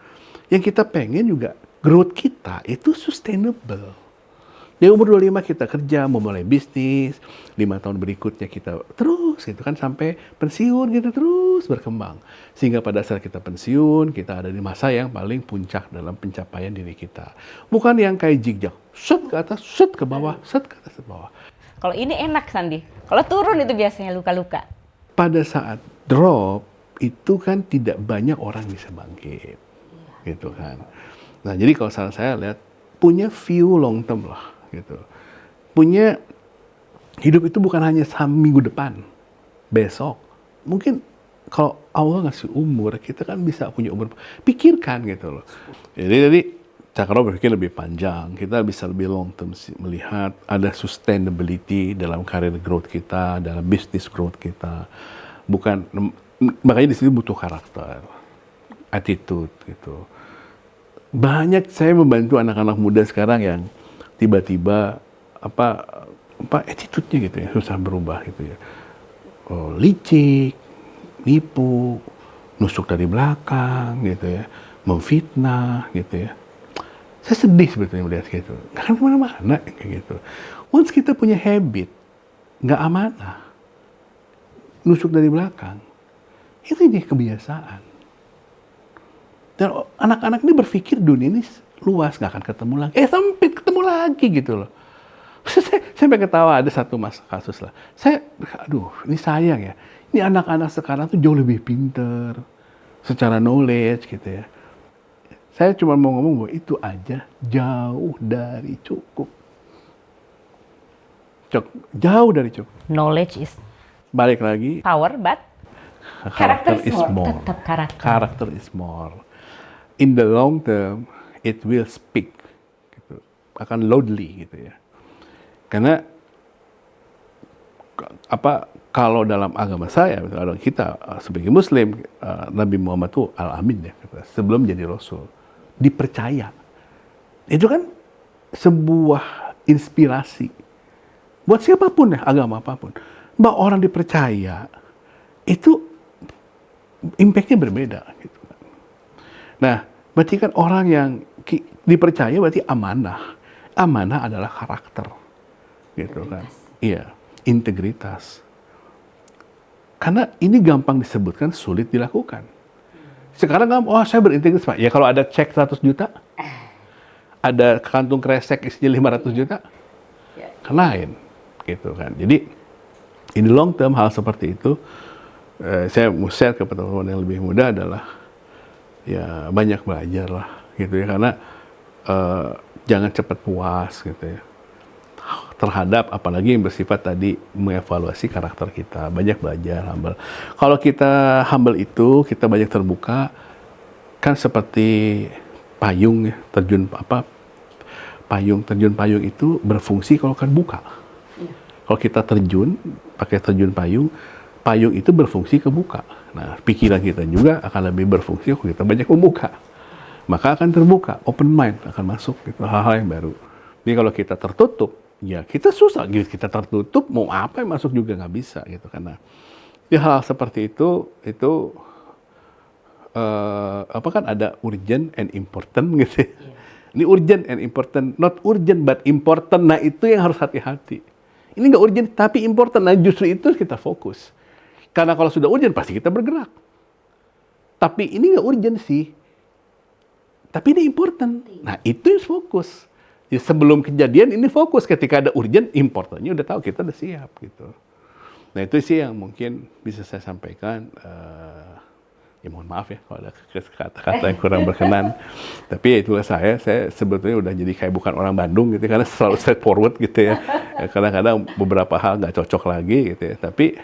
Yang kita pengen juga growth kita itu sustainable. Di umur 25 kita kerja, mau mulai bisnis, 5 tahun berikutnya kita terus gitu kan, sampai pensiun kita terus berkembang. Sehingga pada saat kita pensiun, kita ada di masa yang paling puncak dalam pencapaian diri kita. Bukan yang kayak zigzag, set ke atas, set ke bawah, set ke atas, ke bawah. Kalau ini enak Sandi, kalau turun itu biasanya luka-luka. Pada saat drop, itu kan tidak banyak orang bisa bangkit. Gitu kan. Nah jadi kalau saya lihat, punya view long term lah. Gitu. Punya hidup itu bukan hanya minggu depan, besok. Mungkin kalau Allah ngasih umur, kita kan bisa punya umur. Pikirkan gitu loh. Jadi Cakra berpikir lebih panjang. Kita bisa lebih long term melihat ada sustainability dalam karir growth kita, dalam business growth kita. Bukan, makanya di sini butuh karakter, attitude gitu. Banyak saya membantu anak-anak muda sekarang yang tiba-tiba attitude-nya gitu ya susah berubah gitu ya, licik, nipu, nusuk dari belakang gitu ya, memfitnah gitu ya. Saya sedih sebetulnya melihat gitu, nggak akan kemana-mana kayak gitu. Once kita punya habit nggak amanah, nusuk dari belakang, itu jadi kebiasaan. Dan anak-anak ini berpikir dunia ini luas, nggak akan ketemu lagi. Sempit, ketemu lagi gitu loh. Saya sampai ketawa, ada satu kasus lah. Ini sayang ya. Ini anak-anak sekarang tuh jauh lebih pinter secara knowledge gitu ya. Saya cuma mau ngomong bahwa itu aja jauh dari cukup. Jauh dari cukup. Knowledge is balik lagi. Power, but character is more. Tetap karakter. Character is more. In the long term, it will speak, gitu. Akan loudly gitu ya. Karena kalau dalam agama saya, kalau kita sebagai Muslim, Nabi Muhammad itu al-Amin ya, sebelum jadi Rasul, dipercaya Itu kan sebuah inspirasi buat siapapun ya, agama apapun. Bahwa orang dipercaya itu impact-nya berbeda. Gitu. Nah, berarti kan orang yang dipercaya berarti amanah. Amanah adalah karakter, gitu kan? Iya, integritas. Karena ini gampang disebutkan, sulit dilakukan. Sekarang oh saya berintegritas Pak. Ya kalau ada cek 100 juta, ada kantung kresek isinya 500 juta, kan lain. Gitu kan. Jadi in the long term hal seperti itu saya mau share ke teman-teman yang lebih muda adalah ya banyak belajar lah gitu ya, karena jangan cepat puas gitu ya terhadap apalagi yang bersifat tadi mengevaluasi karakter kita. Banyak belajar, humble. Kalau kita humble itu kita banyak terbuka, kan seperti payung ya, terjun itu berfungsi kalau kan buka. Kalau kita terjun, pakai terjun payung, payung itu berfungsi kebuka. Nah, pikiran kita juga akan lebih berfungsi kalau kita banyak membuka. Maka akan terbuka, open mind, akan masuk gitu, hal-hal yang baru. Jadi kalau kita tertutup, ya kita susah gitu. Kita tertutup, mau apa yang masuk juga nggak bisa gitu. Karena ya, hal seperti itu apa kan ada urgent and important gitu ya. Ini urgent and important, not urgent but important. Nah, itu yang harus hati-hati. Ini nggak urgent, tapi important. Nah, justru itu kita fokus. Karena kalau sudah urgent, pasti kita bergerak. Tapi ini nggak urgent sih. Tapi ini important. Nah, itu yang fokus. Jadi sebelum kejadian, ini fokus. Ketika ada urgent, importantnya udah tahu, kita udah siap. Gitu. Nah, itu sih yang mungkin bisa saya sampaikan. Ya mohon maaf ya kalau ada kata-kata yang kurang berkenan. Tapi ya itulah saya sebetulnya udah jadi kayak bukan orang Bandung gitu, karena selalu straightforward gitu ya. Kadang-kadang beberapa hal nggak cocok lagi gitu ya. Tapi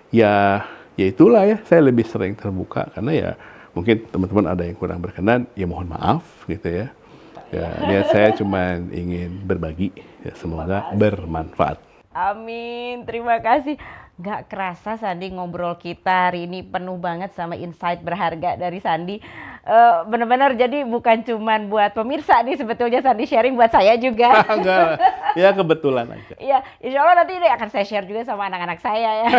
ya itulah ya, saya lebih sering terbuka karena ya mungkin teman-teman ada yang kurang berkenan, ya mohon maaf gitu ya. Ya saya cuma ingin berbagi, ya semoga bermanfaat. Amin, terima kasih. Gak kerasa Sandi ngobrol kita hari ini penuh banget sama insight berharga dari Sandi. Benar-benar jadi bukan cuman buat pemirsa nih, sebetulnya Sandi sharing buat saya juga. Enggak, ya kebetulan aja. Iya, insya Allah nanti ini akan saya share juga sama anak-anak saya ya.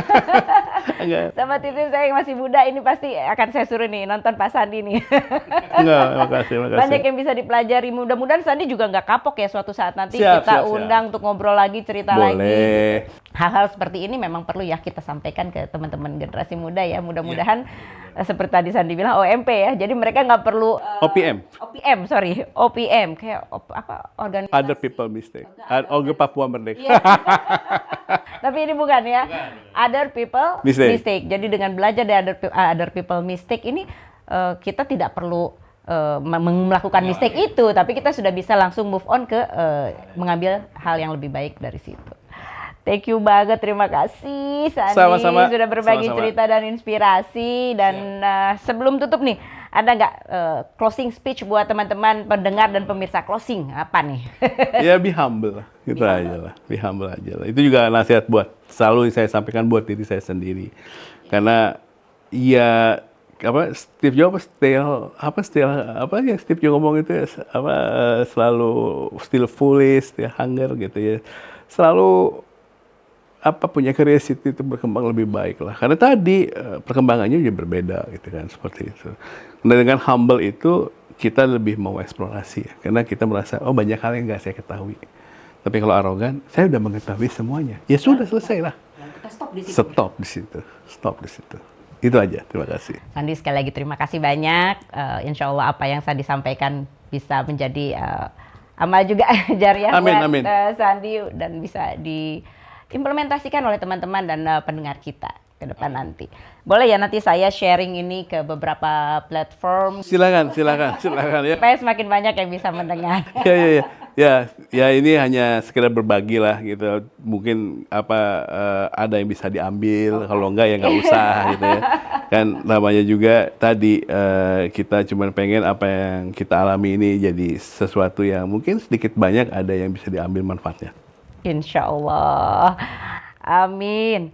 Sama tim saya yang masih muda ini pasti akan saya suruh nih nonton Pak Sandi nih. Enggak, makasih. Banyak yang bisa dipelajari. Mudah-mudahan Sandi juga nggak kapok ya suatu saat nanti kita undang untuk ngobrol lagi, cerita Boleh. lagi. Hal-hal seperti ini memang perlu ya kita sampaikan ke teman-teman generasi muda ya. Mudah-mudahan seperti tadi Sandi bilang OMP ya. Jadi mereka nggak perlu OPM kayak apa organisasi. Other people mistake. Orga Papua Merdeka. Yeah. Tapi ini bukan ya. Other people mistake. Jadi dengan belajar dari other people mistake ini kita tidak perlu melakukan mistake itu, tapi kita sudah bisa langsung move on ke mengambil hal yang lebih baik dari situ. Thank you banget, terima kasih Sandi Sama-sama. sudah berbagi cerita dan inspirasi. Dan sebelum tutup nih, ada nggak closing speech buat teman-teman pendengar dan pemirsa? Closing apa nih? Ya be humble lah, gitu aja lah. Be humble aja lah. Itu juga nasihat buat selalu saya sampaikan buat diri saya sendiri. Karena ya Steve Jobs yang Steve Jobs ngomong itu ya, selalu still foolish, still hunger gitu ya. Selalu punya curiosity itu berkembang lebih baik lah. Karena tadi perkembangannya juga berbeda gitu kan, seperti itu. Nah, dengan humble itu kita lebih mau eksplorasi ya. Karena kita merasa banyak hal yang nggak saya ketahui. Tapi kalau arogan, saya udah mengetahui semuanya. Ya sudah, selesai lah. Kita stop di situ. Itu aja, terima kasih. Sandi, sekali lagi terima kasih banyak. Insya Allah apa yang Sandi sampaikan bisa menjadi amal juga jariah buat Sandi dan bisa diimplementasikan oleh teman-teman dan pendengar kita ke depan nanti. Boleh ya nanti saya sharing ini ke beberapa platform. Silakan ya. Supaya semakin banyak yang bisa mendengar. Ya ini hanya sekedar berbagi lah gitu. Mungkin ada yang bisa diambil, kalau enggak ya nggak usah gitu ya. Kan namanya juga tadi kita cuma pengen apa yang kita alami ini jadi sesuatu yang mungkin sedikit banyak ada yang bisa diambil manfaatnya. Insya Allah. Amin.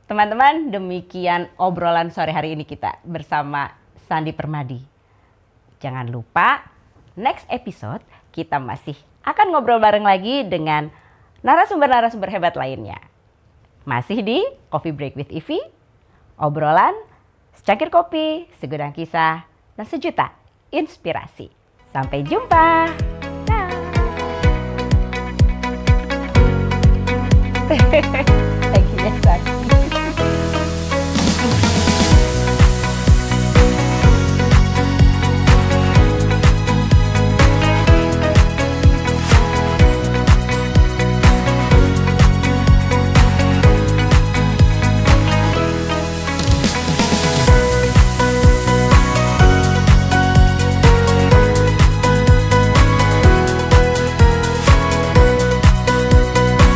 Teman-teman, demikian obrolan sore hari ini kita bersama Sandi Permadi. Jangan lupa next episode kita masih akan ngobrol bareng lagi dengan narasumber-narasumber hebat lainnya. Masih di Coffee Break with Ivy, obrolan, secangkir kopi, segudang kisah, dan sejuta inspirasi. Sampai jumpa!